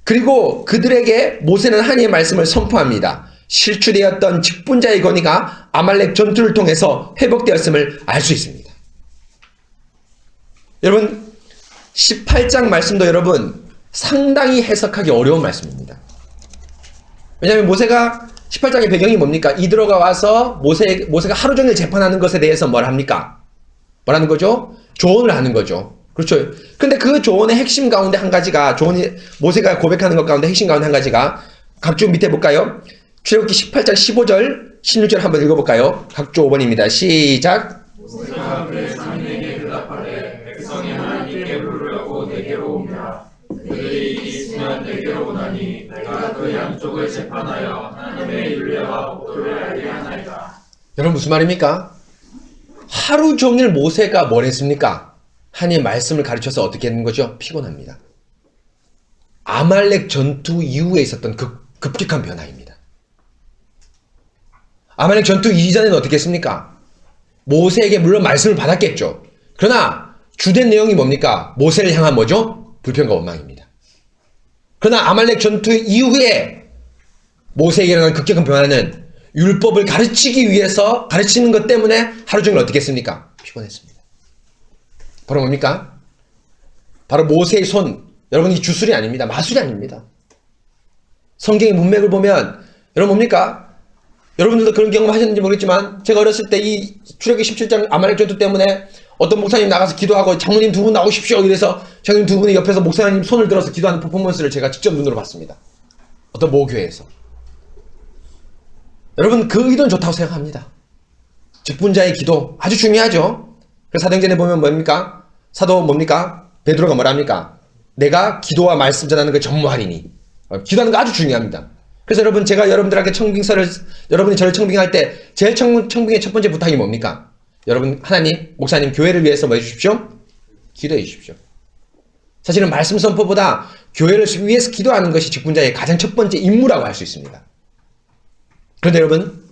그리고 그들에게 모세는 하나님의 말씀을 선포합니다. 실추되었던 직분자의 권위가 아말렉 전투를 통해서 회복되었음을 알 수 있습니다. 여러분, 18장 말씀도 여러분 상당히 해석하기 어려운 말씀입니다. 왜냐하면 모세가 18장의 배경이 뭡니까? 이드로가 와서 모세가 하루 종일 재판하는 것에 대해서 뭘 합니까? 뭐라는 거죠? 조언을 하는 거죠. 그렇죠. 근데 그 조언의 핵심 가운데 한 가지가, 모세가 고백하는 것 가운데 핵심 가운데 한 가지가, 각주 밑에 볼까요? 출애굽기 18장 15절, 16절 한번 읽어볼까요? 각주 5번입니다. 시작. 모세가 그의 장인에게 대답하되 백성이 하나님께 물으려고 내게로 옵니다. 그들이 있으면 내게로 오나니 내가 그 양쪽을 재판하여 하나님의 율례와 법도를 알게 하나이다. 여러분 무슨 말입니까? 하루 종일 모세가 뭘 했습니까? 하나님의 말씀을 가르쳐서 어떻게 하는 거죠? 피곤합니다. 아말렉 전투 이후에 있었던 급격한 변화입니다. 아말렉 전투 이전에는 어떻게 했습니까? 모세에게 물론 말씀을 받았겠죠. 그러나 주된 내용이 뭡니까? 모세를 향한 뭐죠? 불평과 원망입니다. 그러나 아말렉 전투 이후에 모세에게 일어난 급격한 변화는 율법을 가르치기 위해서 가르치는 것 때문에 하루 종일 어떻게 했습니까? 피곤했습니다. 바로 뭡니까? 바로 모세의 손. 여러분, 이 주술이 아닙니다. 마술이 아닙니다. 성경의 문맥을 보면 여러분 뭡니까? 여러분들도 그런 경험 하셨는지 모르겠지만 제가 어렸을 때 이 출애굽기 17장 아말렉 전투 때문에 어떤 목사님 나가서 기도하고 장로님 두 분 나오십시오 이래서 장로님 두 분이 옆에서 목사님 손을 들어서 기도하는 퍼포먼스를 제가 직접 눈으로 봤습니다. 어떤 모교회에서. 여러분, 그 의도는 좋다고 생각합니다. 직분자의 기도 아주 중요하죠. 그래서 사도행전에 보면 뭡니까? 사도 뭡니까? 베드로가 뭐랍니까? 내가 기도와 말씀 전하는 걸 전무하리니. 기도하는 거 아주 중요합니다. 그래서 여러분, 제가 여러분들에게 여러분이 저를 청빙할 때 제일 청빙의 첫 번째 부탁이 뭡니까? 여러분, 하나님, 목사님, 교회를 위해서 뭐 해주십시오? 기도해 주십시오. 사실은 말씀 선포보다 교회를 위해서 기도하는 것이 직분자의 가장 첫 번째 임무라고 할 수 있습니다. 그런데 여러분,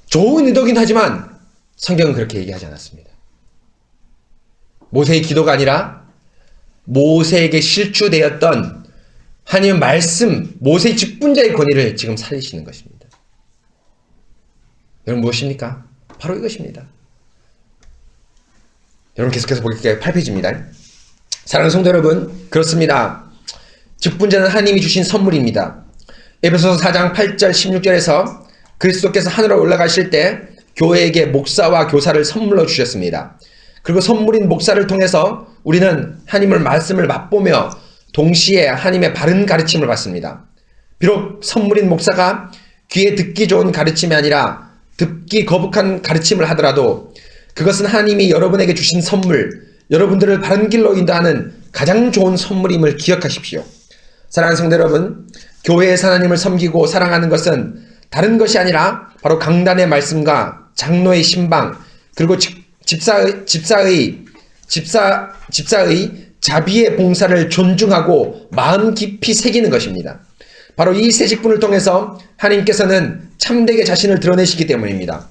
좋은 의도긴 하지만 성경은 그렇게 얘기하지 않았습니다. 모세의 기도가 아니라 모세에게 실추되었던 하나님의 말씀, 모세의 직분자의 권위를 지금 살리시는 것입니다. 여러분, 무엇입니까? 바로 이것입니다. 여러분, 계속해서 보겠습니다. 8페이지입니다. 사랑하는 성도 여러분, 그렇습니다. 직분자는 하나님이 주신 선물입니다. 에베소서 4장 8절 16절에서 그리스도께서 하늘로 올라가실 때 교회에게 목사와 교사를 선물로 주셨습니다. 그리고 선물인 목사를 통해서 우리는 하나님의 말씀을 맛보며 동시에 하나님의 바른 가르침을 받습니다. 비록 선물인 목사가 귀에 듣기 좋은 가르침이 아니라 듣기 거북한 가르침을 하더라도 그것은 하나님이 여러분에게 주신 선물, 여러분들을 바른 길로 인도하는 가장 좋은 선물임을 기억하십시오. 사랑하는 성도 여러분, 교회에서 하나님을 섬기고 사랑하는 것은 다른 것이 아니라 바로 강단의 말씀과 장로의 신방, 그리고 집사의 집사의 자비의 봉사를 존중하고 마음 깊이 새기는 것입니다. 바로 이 세 직분을 통해서 하나님께서는 참되게 자신을 드러내시기 때문입니다.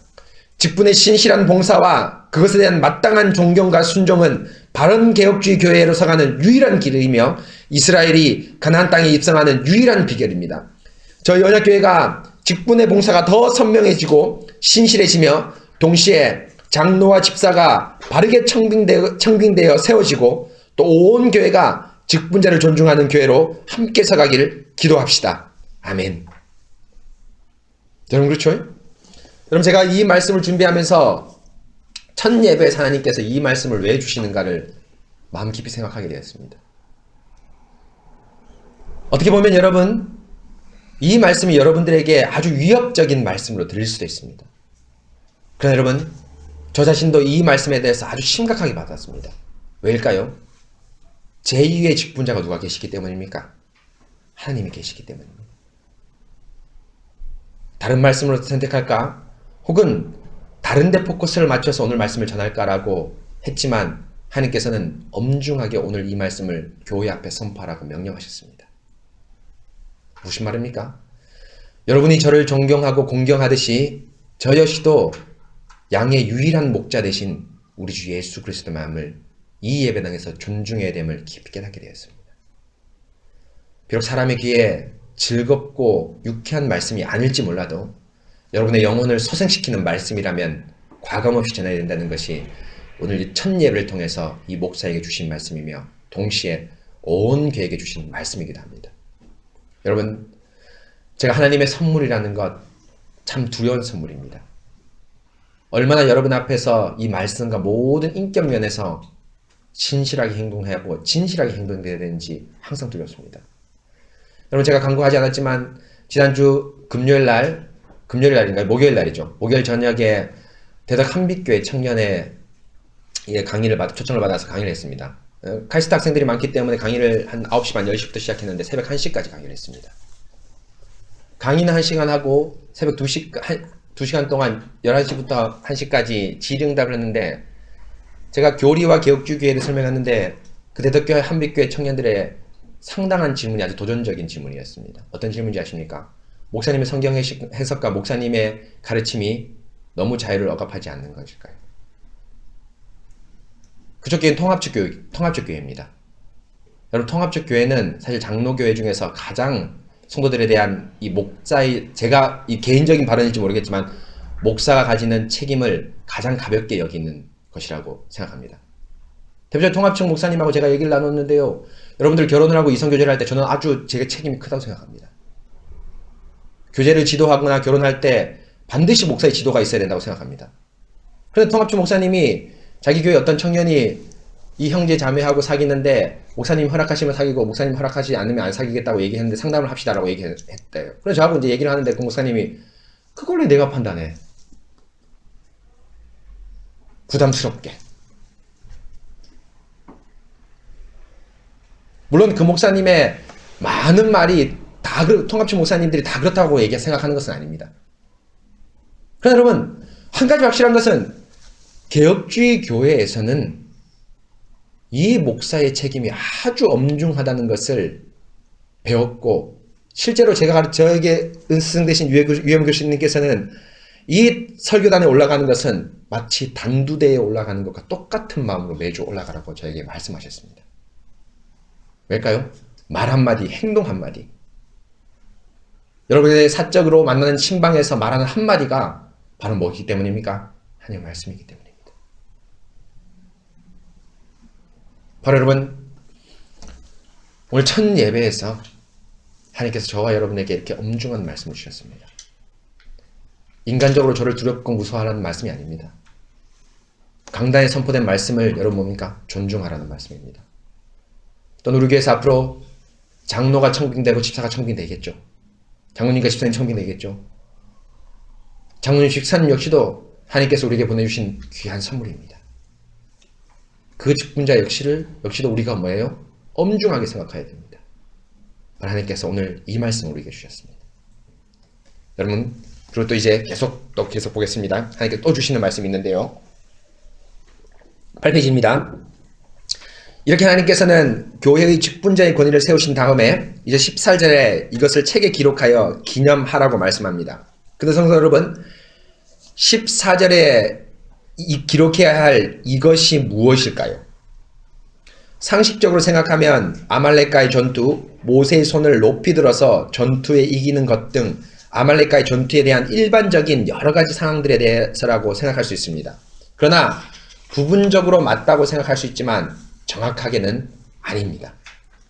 직분의 신실한 봉사와 그것에 대한 마땅한 존경과 순종은 바른 개혁주의 교회로 서가는 유일한 길이며 이스라엘이 가나안 땅에 입성하는 유일한 비결입니다. 저희 언약교회가 직분의 봉사가 더 선명해지고 신실해지며 동시에 장로와 집사가 바르게 청빙되어 세워지고 또 온 교회가 직분자를 존중하는 교회로 함께 서가기를 기도합시다. 아멘. 여러분 그렇죠? 여러분 제가 이 말씀을 준비하면서 첫 예배에서 하나님께서 이 말씀을 왜 주시는가를 마음 깊이 생각하게 되었습니다. 어떻게 보면 여러분 이 말씀이 여러분들에게 아주 위협적인 말씀으로 들릴 수도 있습니다. 그러나 여러분 저 자신도 이 말씀에 대해서 아주 심각하게 받았습니다. 왜일까요? 제2의 직분자가 누가 계시기 때문입니까? 하나님이 계시기 때문입니다. 다른 말씀으로 선택할까? 혹은 다른 데 포커스를 맞춰서 오늘 말씀을 전할까라고 했지만 하나님께서는 엄중하게 오늘 이 말씀을 교회 앞에 선포하라고 명령하셨습니다. 무슨 말입니까? 여러분이 저를 존경하고 공경하듯이 저 역시도 양의 유일한 목자 되신 우리 주 예수 그리스도의 마음을 이 예배당에서 존중해야 됨을 깊이 깨닫게 되었습니다. 비록 사람의 귀에 즐겁고 유쾌한 말씀이 아닐지 몰라도 여러분의 영혼을 소생시키는 말씀이라면 과감없이 전해야 된다는 것이 오늘 이 첫 예배를 통해서 이 목사에게 주신 말씀이며 동시에 온 교회에게 주신 말씀이기도 합니다. 여러분 제가 하나님의 선물이라는 것 참 두려운 선물입니다. 얼마나 여러분 앞에서 이 말씀과 모든 인격 면에서 신실하게 행동하고 진실하게 행동해야 되는지 항상 두렵습니다. 여러분 제가 강구하지 않았지만 지난주 목요일 날이죠. 목요일 저녁에 대덕 한빛교회 청년회 강의를 초청을 받아서 강의를 했습니다. 카이스트 학생들이 많기 때문에 강의를 한 9시 반 10시부터 시작했는데 새벽 1시까지 강의를 했습니다. 강의는 1시간 하고 새벽 2시간 동안 11시부터 1시까지 질의응답을 했는데 제가 교리와 개혁주의교회를 설명했는데 그 대덕교회 한빛교회 청년들의 상당한 질문이 아주 도전적인 질문이었습니다. 어떤 질문인지 아십니까? 목사님의 성경 해석과 목사님의 가르침이 너무 자유를 억압하지 않는 것일까요? 그쪽 교회는 통합적 교회입니다. 여러분 통합적 교회는 사실 장로교회 중에서 가장 성도들에 대한 이 목사의 제가 이 개인적인 발언일지 모르겠지만 목사가 가지는 책임을 가장 가볍게 여기는 것이라고 생각합니다. 대표적 통합측 목사님하고 제가 얘기를 나눴는데요. 여러분들 결혼을 하고 이성교제를 할 때 저는 아주 제게 책임이 크다고 생각합니다. 교제를 지도하거나 결혼할 때 반드시 목사의 지도가 있어야 된다고 생각합니다. 그런데 통합측 목사님이 자기 교회 어떤 청년이 이 형제 자매하고 사귀는데 목사님 허락하시면 사귀고 목사님 허락하지 않으면 안 사귀겠다고 얘기했는데 상담을 합시다라고 얘기했대요. 그래서 저하고 이제 얘기를 하는데 그 목사님이 그걸 왜 내가 판단해? 부담스럽게. 물론 그 목사님의 많은 말이 다 통합측 목사님들이 다 그렇다고 생각하는 것은 아닙니다. 그러나 여러분 한 가지 확실한 것은 개혁주의 교회에서는 이 목사의 책임이 아주 엄중하다는 것을 배웠고 실제로 저에게 은스승되신 유엠 교수님께서는 이 설교단에 올라가는 것은 마치 단두대에 올라가는 것과 똑같은 마음으로 매주 올라가라고 저에게 말씀하셨습니다. 왜일까요? 말 한마디, 행동 한마디. 여러분의 사적으로 만나는 신방에서 말하는 한마디가 바로 뭐기 때문입니까? 하나님의 말씀이기 때문입니다. 바로 여러분 오늘 첫 예배에서 하나님께서 저와 여러분에게 이렇게 엄중한 말씀을 주셨습니다. 인간적으로 저를 두렵고 무서워하라는 말씀이 아닙니다. 강단에 선포된 말씀을 여러분 뭡니까? 존중하라는 말씀입니다. 또 우리 교회에서 앞으로 장로가 청빙되고 집사가 청빙되겠죠. 장로님과 집사님 청빙되겠죠. 장로님, 집사님 역시도 하나님께서 우리에게 보내주신 귀한 선물입니다. 그 직분자 역시도 우리가 뭐예요? 엄중하게 생각해야 됩니다. 하나님께서 오늘 이 말씀을 우리에게 주셨습니다. 여러분 그리고 또 이제 계속 보겠습니다. 하나님께서 또 주시는 말씀이 있는데요. 8페이지입니다. 이렇게 하나님께서는 교회의 직분자의 권위를 세우신 다음에 이제 14절에 이것을 책에 기록하여 기념하라고 말씀합니다. 근데 성도 여러분, 14절에 기록해야 할 이것이 무엇일까요? 상식적으로 생각하면 아말렉과의 전투, 모세의 손을 높이 들어서 전투에 이기는 것 등 아말렉과의 전투에 대한 일반적인 여러 가지 상황들에 대해서라고 생각할 수 있습니다. 그러나 부분적으로 맞다고 생각할 수 있지만 정확하게는 아닙니다.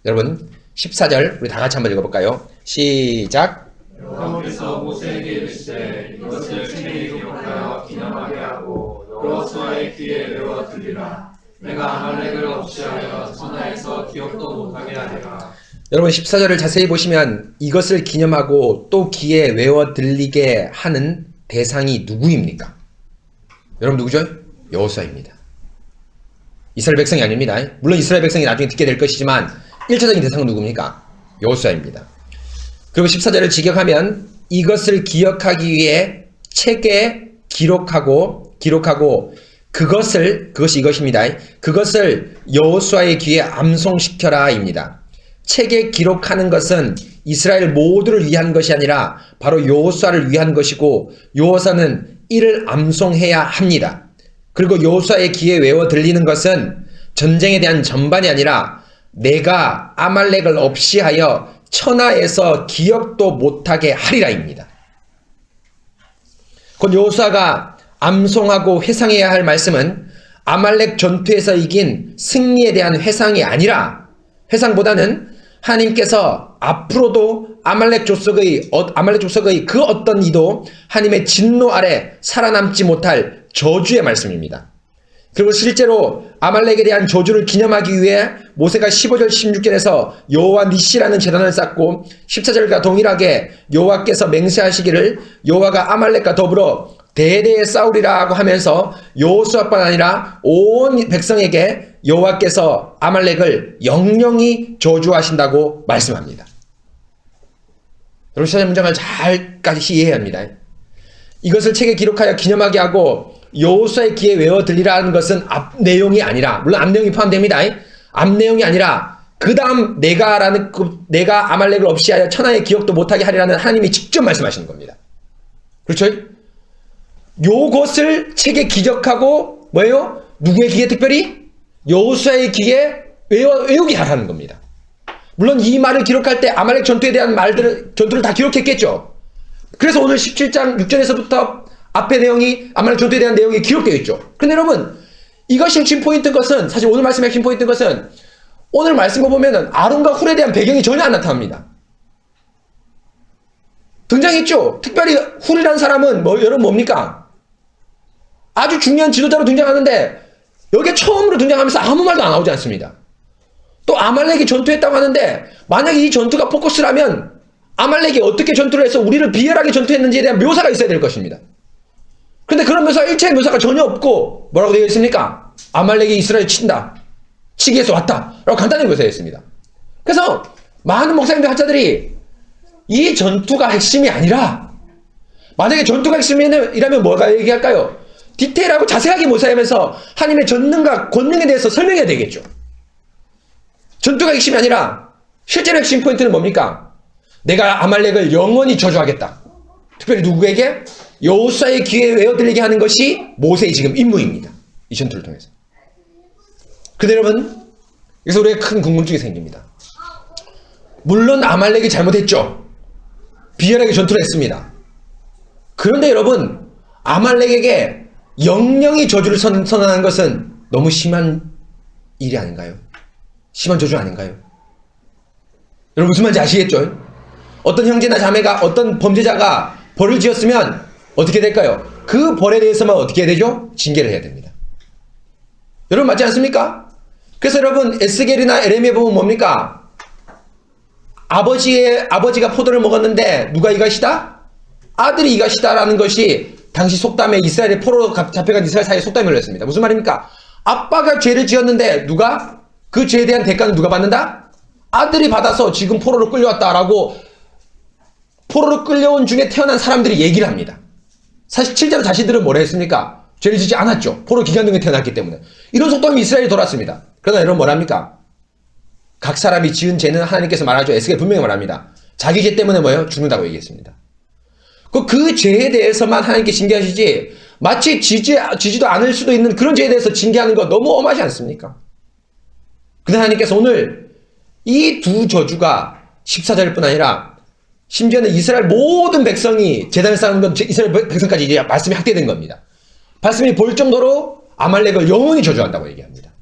여러분 14절 우리 다 같이 한번 읽어볼까요? 시작. 여호와께서 모세에게 이르시되 이것을 책에 기록하여 기념하게 하고 여호수아의 귀에 외워 들리라. 내가 아말렉을 없이하여 천하에서 기억도 못하게 하리라. 여러분 14절을 자세히 보시면 이것을 기념하고 또 귀에 외워 들리게 하는 대상이 누구입니까? 여러분 누구죠? 여호수아입니다. 이스라엘 백성이 아닙니다. 물론 이스라엘 백성이 나중에 듣게 될 것이지만 1차적인 대상은 누굽니까? 여호수아입니다. 그리고 14절을 직역하면 이것을 기억하기 위해 책에 기록하고 그것이 이것입니다. 그것을 여호수아의 귀에 암송시켜라 입니다. 책에 기록하는 것은 이스라엘 모두를 위한 것이 아니라 바로 여호수아를 위한 것이고 여호수아는 이를 암송해야 합니다. 그리고 여호수아의 귀에 외워 들리는 것은 전쟁에 대한 전반이 아니라 내가 아말렉을 없이하여 천하에서 기억도 못하게 하리라입니다. 곧 여호수아가 암송하고 회상해야 할 말씀은 아말렉 전투에서 이긴 승리에 대한 회상이 아니라 회상보다는 하나님께서 앞으로도 아말렉 족속의 그 어떤 이도 하나님의 진노 아래 살아남지 못할 저주의 말씀입니다. 그리고 실제로 아말렉에 대한 저주를 기념하기 위해 모세가 15절 16절에서 여호와 니시라는 제단을 쌓고 14절과 동일하게 여호와께서 맹세하시기를 여호와가 아말렉과 더불어 대대에 싸우리라고 하면서 여호수아뿐 아니라 온 백성에게 여호와께서 아말렉을 영영히 저주하신다고 말씀합니다. 여러분 14절 문장을 잘까지 이해해야 합니다. 이것을 책에 기록하여 기념하게 하고 여호수아의 귀에 외워 들리라는 것은 앞 내용이 아니라, 물론 앞 내용이 포함됩니다. 앞 내용이 아니라 그 다음 내가 아말렉을 없이하여 천하의 기억도 못하게 하리라는 하나님이 직접 말씀하시는 겁니다. 그렇죠? 요것을 책에 기적하고 뭐예요? 누구의 귀에 특별히? 여호수아의 귀에 외우게 하라는 겁니다. 물론 이 말을 기록할 때 아말렉 전투에 대한 전투를 다 기록했겠죠. 그래서 오늘 17장 6절에서부터 앞의 내용이 아말렉 전투에 대한 내용이 기록되어 있죠. 그런데 여러분 이것이 핵심 포인트인 것은, 사실 오늘 말씀의 핵심 포인트인 것은 오늘 말씀을 보면은 아론과 훌에 대한 배경이 전혀 안 나타납니다. 등장했죠. 특별히 훌이라는 사람은 여러분 뭡니까? 아주 중요한 지도자로 등장하는데 여기에 처음으로 등장하면서 아무 말도 안 나오지 않습니다. 또 아말렉이 전투했다고 하는데 만약에 이 전투가 포커스라면 아말렉이 어떻게 전투를 해서 우리를 비열하게 전투했는지에 대한 묘사가 있어야 될 것입니다. 근데 그런 일체의 묘사가 전혀 없고 뭐라고 되어 있습니까? 아말렉이 이스라엘 친다, 치기 위해서 왔다 라고 간단히 묘사되어 있습니다. 그래서 많은 목사님들 학자들이 이 전투가 핵심이 아니라, 만약에 전투가 핵심이라면 뭐가 얘기할까요? 디테일하고 자세하게 묘사하면서 하나님의 전능과 권능에 대해서 설명해야 되겠죠. 전투가 핵심이 아니라 실제로 핵심 포인트는 뭡니까? 내가 아말렉을 영원히 저주하겠다. 특별히 누구에게? 여호수아의 귀에 외워들리게 하는 것이 모세의 지금 임무입니다. 이 전투를 통해서. 근데 여러분, 여기서 우리에게 큰 궁금증이 생깁니다. 물론 아말렉이 잘못했죠. 비열하게 전투를 했습니다. 그런데 여러분, 아말렉에게 영영이 저주를 선언하는 것은 너무 심한 일이 아닌가요? 심한 저주 아닌가요? 여러분 무슨 말인지 아시겠죠? 어떤 형제나 자매가, 어떤 범죄자가 벌을 지었으면 어떻게 될까요? 그 벌에 대해서만 어떻게 해야 되죠? 징계를 해야 됩니다. 여러분 맞지 않습니까? 그래서 여러분 에스겔이나 에레미야에 보면 뭡니까? 아버지가 포도를 먹었는데 누가 이것이다? 아들이 이것이다 라는 것이 당시 속담에 이스라엘의 포로로 잡혀간 이스라엘 사이에 속담이 흘렸습니다. 무슨 말입니까? 아빠가 죄를 지었는데 그 죄에 대한 대가는 누가 받는다? 아들이 받아서 지금 포로로 끌려왔다라고 포로로 끌려온 중에 태어난 사람들이 얘기를 합니다. 사실 실제로 자신들은 뭐라 했습니까? 죄를 짓지 않았죠. 포로 기간 중에 태어났기 때문에. 이런 속담이 이스라엘에 돌았습니다. 그러나 여러분 뭐랍니까? 각 사람이 지은 죄는 하나님께서 말하죠. 에스겔 분명히 말합니다. 자기 죄 때문에 뭐예요? 죽는다고 얘기했습니다. 그 죄에 대해서만 하나님께 징계하시지 마치 지지도 않을 수도 있는 그런 죄에 대해서 징계하는 거 너무 엄하지 않습니까? 근데 하나님께서 오늘 이 두 저주가 14절일 뿐 아니라 심지어는 이스라엘 모든 백성이 제단을 쌓는 건 이스라엘 백성까지 이제 말씀이 확대된 겁니다. 말씀이 볼 정도로 아말렉을 영원히 저주한다고 얘기합니다.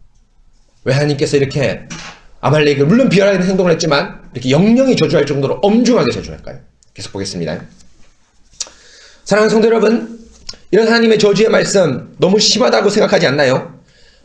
왜 하나님께서 이렇게 아말렉을 물론 비열하게 행동을 했지만 이렇게 영영히 저주할 정도로 엄중하게 저주할까요? 계속 보겠습니다. 사랑하는 성도 여러분, 이런 하나님의 저주의 말씀 너무 심하다고 생각하지 않나요?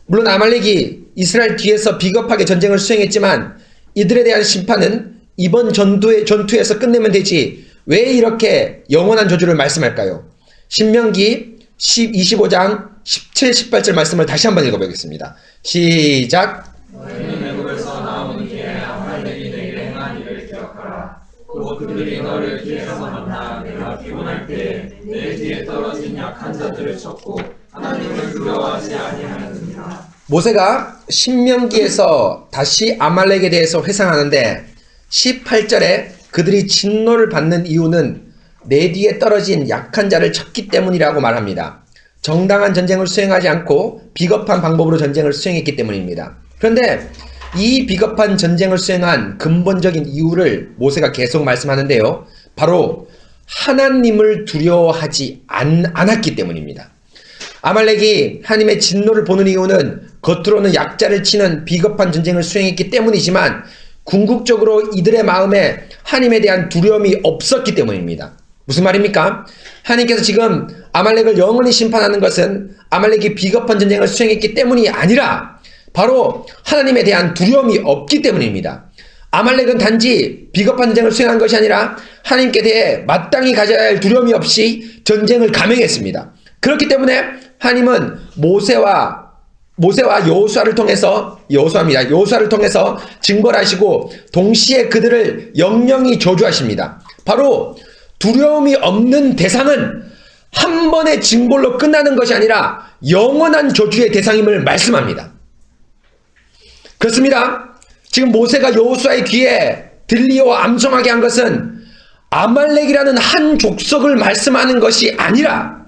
물론 아말렉이 이스라엘 뒤에서 비겁하게 전쟁을 수행했지만 이들에 대한 심판은 이번 전투에서 끝내면 되지 왜 이렇게 영원한 저주를 말씀할까요? 신명기 25장 17, 18절 말씀을 다시 한번 읽어보겠습니다. 시작. 너희는 애굽에서 나온 뒤에 아말렉이 내게 행한 일을 기억하라. 곧 그들이 너를 뒤에서 만나 내가 피곤할 때 내 뒤에 떨어진 약한 자들을 쳤고 하나님을 두려워하지 아니하였느니라. 모세가 신명기에서 다시 아말렉에 대해서 회상하는데 18절에 그들이 진노를 받는 이유는 내 뒤에 떨어진 약한 자를 쳤기 때문이라고 말합니다. 정당한 전쟁을 수행하지 않고 비겁한 방법으로 전쟁을 수행했기 때문입니다. 그런데 이 비겁한 전쟁을 수행한 근본적인 이유를 모세가 계속 말씀하는데요. 바로 하나님을 두려워하지 않았기 때문입니다. 아말렉이 하나님의 진노를 보는 이유는 겉으로는 약자를 치는 비겁한 전쟁을 수행했기 때문이지만 궁극적으로 이들의 마음에 하나님에 대한 두려움이 없었기 때문입니다. 무슨 말입니까? 하나님께서 지금 아말렉을 영원히 심판하는 것은 아말렉이 비겁한 전쟁을 수행했기 때문이 아니라 바로 하나님에 대한 두려움이 없기 때문입니다. 아말렉은 단지 비겁한 전쟁을 수행한 것이 아니라 하나님께 대해 마땅히 가져야 할 두려움이 없이 전쟁을 감행했습니다. 그렇기 때문에 하나님은 모세와 여호수아를 통해서 여호수아를 통해서 징벌 하시고 동시에 그들을 영영히 저주하십니다. 바로 두려움이 없는 대상은 한 번의 징벌로 끝나는 것이 아니라 영원한 저주의 대상임을 말씀합니다. 그렇습니다. 지금 모세가 여호수아의 귀에 들리어 암송하게 한 것은 아말렉이라는 한 족속을 말씀하는 것이 아니라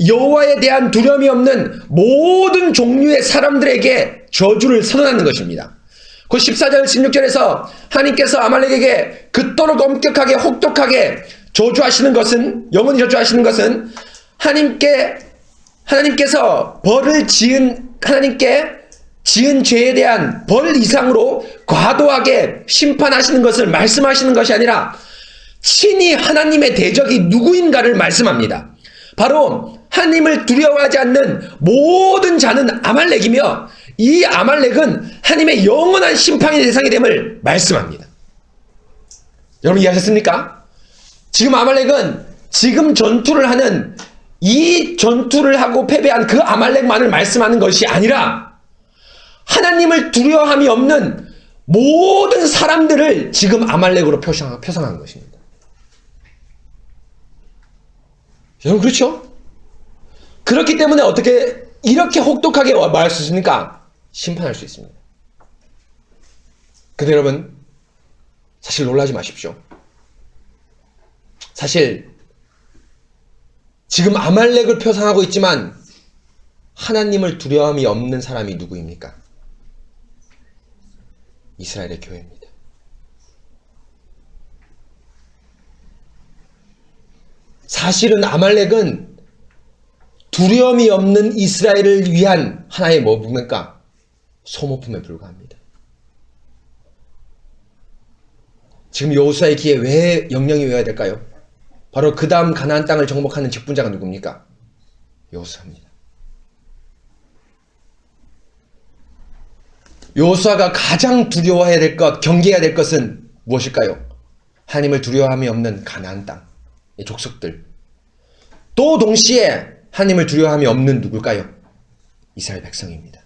여호와에 대한 두려움이 없는 모든 종류의 사람들에게 저주를 선언하는 것입니다. 그 14절 16절에서 하나님께서 아말렉에게 그토록 엄격하게 혹독하게 저주하시는 것은, 영원히 저주하시는 것은 하나님께서 하나님께 지은 죄에 대한 벌 이상으로 과도하게 심판하시는 것을 말씀하시는 것이 아니라 친히 하나님의 대적이 누구인가를 말씀합니다. 바로 하나님을 두려워하지 않는 모든 자는 아말렉이며 이 아말렉은 하나님의 영원한 심판의 대상이 됨을 말씀합니다. 여러분 이해하셨습니까? 지금 아말렉은 지금 전투를 하는 이 전투를 하고 패배한 그 아말렉만을 말씀하는 것이 아니라 하나님을 두려워함이 없는 모든 사람들을 지금 아말렉으로 표상한 것입니다. 여러분 그렇죠? 그렇기 때문에 어떻게 이렇게 혹독하게 말할 수 있습니까? 심판할 수 있습니다. 근데 여러분 사실 놀라지 마십시오. 사실 지금 아말렉을 표상하고 있지만 하나님을 두려움이 없는 사람이 누구입니까? 이스라엘의 교회입니다. 사실은 아말렉은 두려움이 없는 이스라엘을 위한 하나의 뭡니까? 소모품에 불과합니다. 지금 여호수아의 귀에 왜 영령이 외워야 될까요? 바로 그 다음 가나안 땅을 정복하는 직분자가 누굽니까? 여호수아입니다. 여호수아가 가장 두려워해야 될 것, 경계해야 될 것은 무엇일까요? 하나님을 두려워함이 없는 가나안 땅, 족속들. 또 동시에 하나님을 두려워함이 없는 누굴까요? 이스라엘 백성입니다.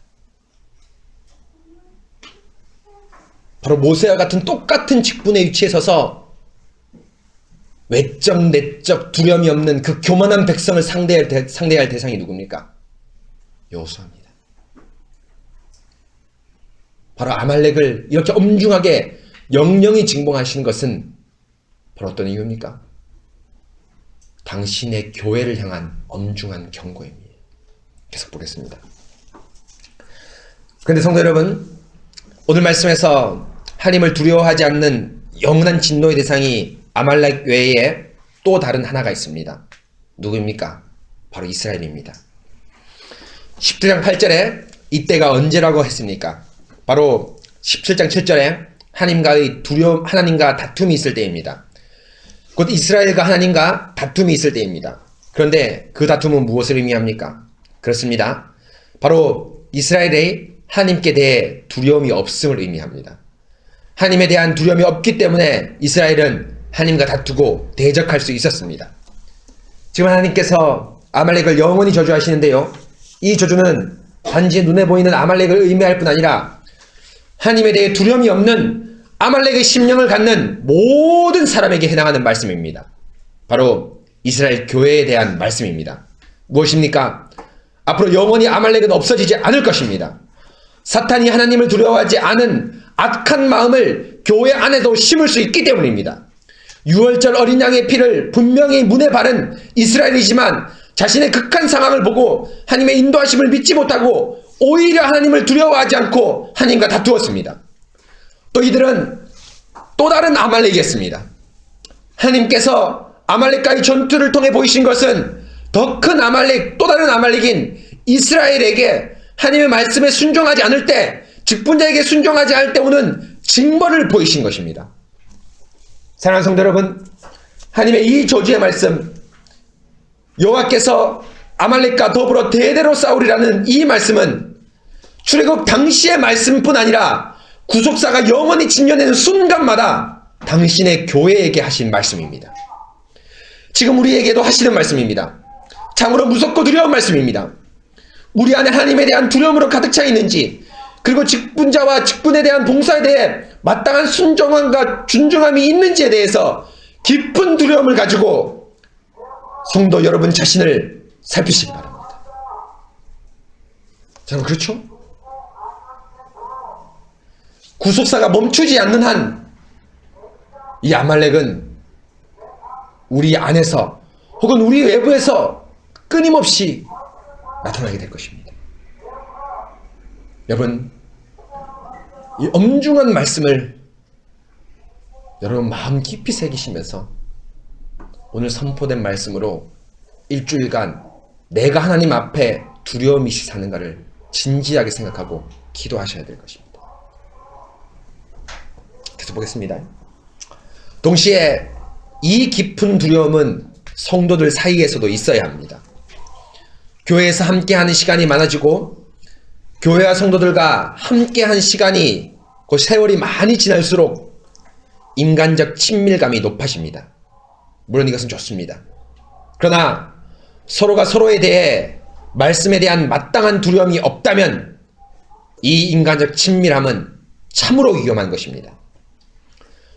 바로 모세와 같은 똑같은 직분에 위치해 서서 외적 내적 두려움이 없는 그 교만한 백성을 상대할 대상이 누굽니까? 여호수아입니다. 바로 아말렉을 이렇게 엄중하게 영영히 징봉하시는 것은 바로 어떤 이유입니까? 당신의 교회를 향한 엄중한 경고입니다. 계속 보겠습니다. 그런데 성도 여러분, 오늘 말씀에서 하나님을 두려워하지 않는 영원한 진노의 대상이 아말렉 외에 또 다른 하나가 있습니다. 누구입니까? 바로 이스라엘입니다. 17장 8절에 이때가 언제라고 했습니까? 바로 17장 7절에 하나님과 다툼이 있을 때입니다. 곧 이스라엘과 하나님과 다툼이 있을 때입니다. 그런데 그 다툼은 무엇을 의미합니까? 그렇습니다. 바로 이스라엘의 하나님께 대해 두려움이 없음을 의미합니다. 하나님에 대한 두려움이 없기 때문에 이스라엘은 하나님과 다투고 대적할 수 있었습니다. 지금 하나님께서 아말렉을 영원히 저주하시는데요, 이 저주는 단지 눈에 보이는 아말렉을 의미할 뿐 아니라 하나님에 대해 두려움이 없는 아말렉의 심령을 갖는 모든 사람에게 해당하는 말씀입니다. 바로 이스라엘 교회에 대한 말씀입니다. 무엇입니까? 앞으로 영원히 아말렉은 없어지지 않을 것입니다. 사탄이 하나님을 두려워하지 않은 악한 마음을 교회 안에도 심을 수 있기 때문입니다. 유월절 어린 양의 피를 분명히 문에 바른 이스라엘이지만 자신의 극한 상황을 보고 하나님의 인도하심을 믿지 못하고 오히려 하나님을 두려워하지 않고 하나님과 다투었습니다. 또 이들은 또 다른 아말렉이었습니다. 하나님께서 아말렉과의 전투를 통해 보이신 것은 더 큰 아말렉, 또 다른 아말렉인 이스라엘에게 하나님의 말씀에 순종하지 않을 때, 직분자에게 순종하지 않을 때 오는 징벌을 보이신 것입니다. 사랑하는 성도 여러분, 하나님의 이 저주의 말씀, 여호와께서 아말렉과 더불어 대대로 싸우리라는 이 말씀은 출애굽 당시의 말씀뿐 아니라 구속사가 영원히 진년되는 순간마다 당신의 교회에게 하신 말씀입니다. 지금 우리에게도 하시는 말씀입니다. 참으로 무섭고 두려운 말씀입니다. 우리 안에 하나님에 대한 두려움으로 가득 차 있는지, 그리고 직분자와 직분에 대한 봉사에 대해 마땅한 순종함과 준중함이 있는지에 대해서 깊은 두려움을 가지고 성도 여러분 자신을 살피시기 바랍니다. 저는 그렇죠? 구속사가 멈추지 않는 한 이 아말렉은 우리 안에서 혹은 우리 외부에서 끊임없이 나타나게 될 것입니다. 여러분, 이 엄중한 말씀을 여러분 마음 깊이 새기시면서 오늘 선포된 말씀으로 일주일간 내가 하나님 앞에 두려움이 사는가를 진지하게 생각하고 기도하셔야 될 것입니다. 계속 보겠습니다. 동시에 이 깊은 두려움은 성도들 사이에서도 있어야 합니다. 교회에서 함께하는 시간이 많아지고 교회와 성도들과 함께한 시간이 그 세월이 많이 지날수록 인간적 친밀감이 높아집니다. 물론 이것은 좋습니다. 그러나 서로가 서로에 대해 말씀에 대한 마땅한 두려움이 없다면 이 인간적 친밀함은 참으로 위험한 것입니다.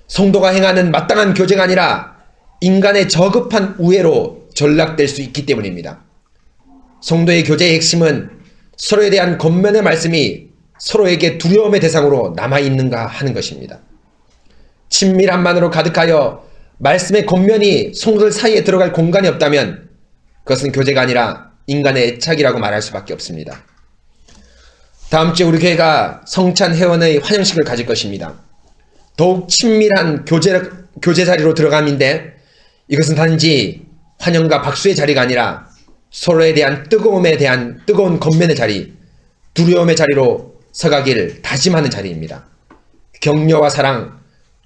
성도가 행하는 마땅한 교제가 아니라 인간의 저급한 우애로 전락될 수 있기 때문입니다. 성도의 교제의 핵심은 서로에 대한 권면의 말씀이 서로에게 두려움의 대상으로 남아있는가 하는 것입니다. 친밀함만으로 가득하여 말씀의 권면이 성도들 사이에 들어갈 공간이 없다면 그것은 교제가 아니라 인간의 애착이라고 말할 수밖에 없습니다. 다음 주에 우리 교회가 성찬 회원의 환영식을 가질 것입니다. 더욱 친밀한 교제 자리로 들어감인데 이것은 단지 환영과 박수의 자리가 아니라 서로에 대한 뜨거움에 대한 뜨거운 권면의 자리, 두려움의 자리로 서가기를 다짐하는 자리입니다. 격려와 사랑,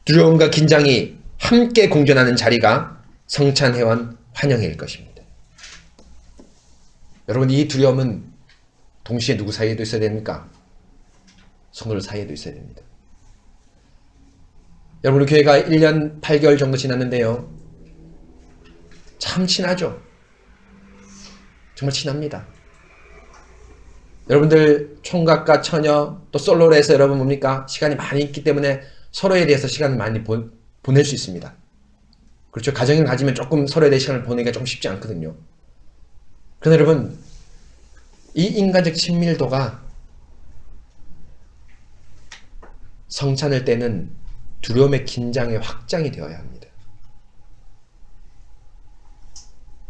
두려움과 긴장이 함께 공존하는 자리가 성찬회원 환영회일 것입니다. 여러분, 이 두려움은 동시에 누구 사이에도 있어야 됩니까? 성도들 사이에도 있어야 됩니다. 여러분, 우리 교회가 1년 8개월 정도 지났는데요, 참 친하죠? 정말 친합니다. 여러분들 총각과 처녀 또 솔로로 해서 여러분 뭡니까? 시간이 많이 있기 때문에 서로에 대해서 시간을 많이 보낼 수 있습니다. 그렇죠? 가정을 가지면 조금 서로에 대해 시간을 보내기가 좀 쉽지 않거든요. 그런데 여러분, 이 인간적 친밀도가 성찬을 때는 두려움의 긴장의 확장이 되어야 합니다.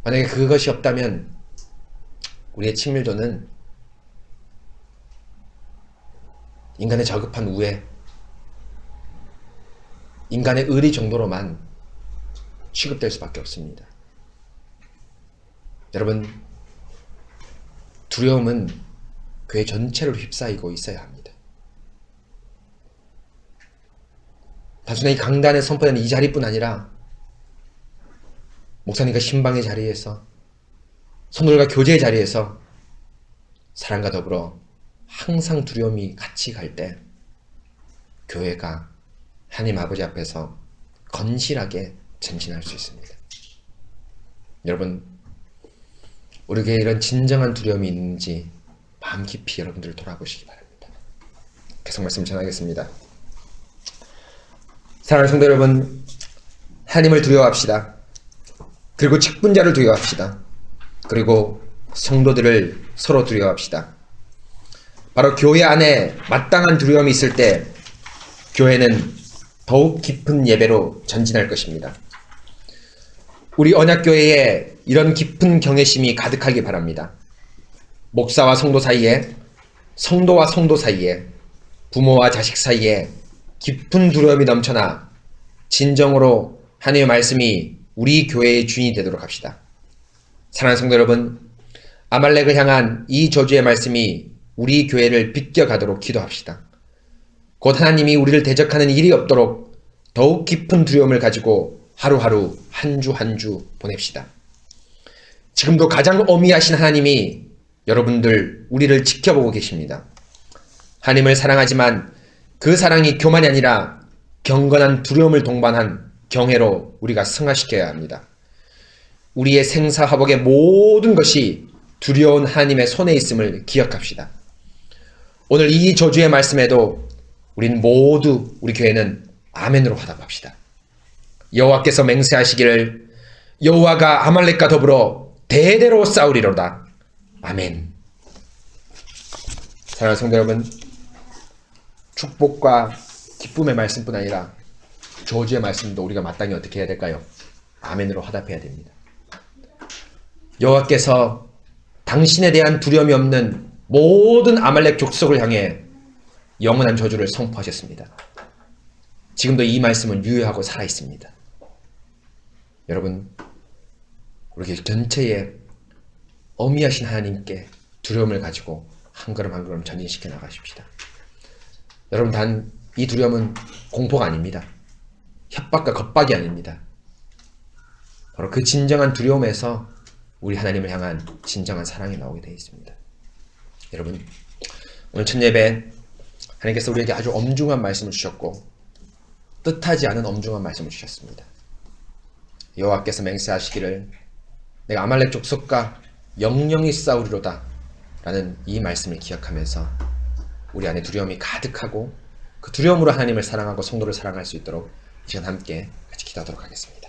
만약에 그것이 없다면 우리의 친밀도는 인간의 저급한 우애, 인간의 의리 정도로만 취급될 수밖에 없습니다. 여러분, 두려움은 교회 전체를 휩싸이고 있어야 합니다. 단순히 강단에 선포되는 이 자리뿐 아니라 목사님과 신방의 자리에서, 성도들과 교제의 자리에서 사랑과 더불어 항상 두려움이 같이 갈 때 교회가 하나님 아버지 앞에서 건실하게 전진할 수 있습니다. 여러분, 우리 교회에 이런 진정한 두려움이 있는지 마음 깊이 여러분들 돌아보시기 바랍니다. 계속 말씀 전하겠습니다. 사랑하는 성도 여러분, 하나님을 두려워합시다. 그리고 직분자를 두려워합시다. 그리고 성도들을 서로 두려워합시다. 바로 교회 안에 마땅한 두려움이 있을 때 교회는 더욱 깊은 예배로 전진할 것입니다. 우리 언약교회에 이런 깊은 경외심이 가득하길 바랍니다. 목사와 성도 사이에, 성도와 성도 사이에, 부모와 자식 사이에 깊은 두려움이 넘쳐나 진정으로 하나님의 말씀이 우리 교회의 주인이 되도록 합시다. 사랑하는 성도 여러분, 아말렉을 향한 이 저주의 말씀이 우리 교회를 비껴가도록 기도합시다. 곧 하나님이 우리를 대적하는 일이 없도록 더욱 깊은 두려움을 가지고 하루하루 한 주 한 주 보냅시다. 지금도 가장 어미하신 하나님이 여러분들 우리를 지켜보고 계십니다. 하나님을 사랑하지만 그 사랑이 교만이 아니라 경건한 두려움을 동반한 경애로 우리가 승화시켜야 합니다. 우리의 생사화복의 모든 것이 두려운 하나님의 손에 있음을 기억합시다. 오늘 이 저주의 말씀에도 우린 모두 우리 교회는 아멘으로 화답합시다. 여호와께서 맹세하시기를 여호와가 아말렉과 더불어 대대로 싸우리로다. 아멘. 사랑하는 성도 여러분, 축복과 기쁨의 말씀뿐 아니라 저주의 말씀도 우리가 마땅히 어떻게 해야 될까요? 아멘으로 화답해야 됩니다. 여호와께서 당신에 대한 두려움이 없는 모든 아말렉 족속을 향해 영원한 저주를 선포하셨습니다. 지금도 이 말씀은 유효하고 살아있습니다. 여러분, 우리 교회 전체에 어미하신 하나님께 두려움을 가지고 한 걸음 한 걸음 전진시켜 나가십시다. 여러분, 단 이 두려움은 공포가 아닙니다. 협박과 겁박이 아닙니다. 바로 그 진정한 두려움에서 우리 하나님을 향한 진정한 사랑이 나오게 되어 있습니다. 여러분, 오늘 첫 예배 하나님께서 우리에게 아주 엄중한 말씀을 주셨고 뜻하지 않은 엄중한 말씀을 주셨습니다. 여호와께서 맹세하시기를 내가 아말렉 족속과 영영이 싸우리로다 라는 이 말씀을 기억하면서 우리 안에 두려움이 가득하고 그 두려움으로 하나님을 사랑하고 성도를 사랑할 수 있도록 이 시간 함께 같이 기도하도록 하겠습니다.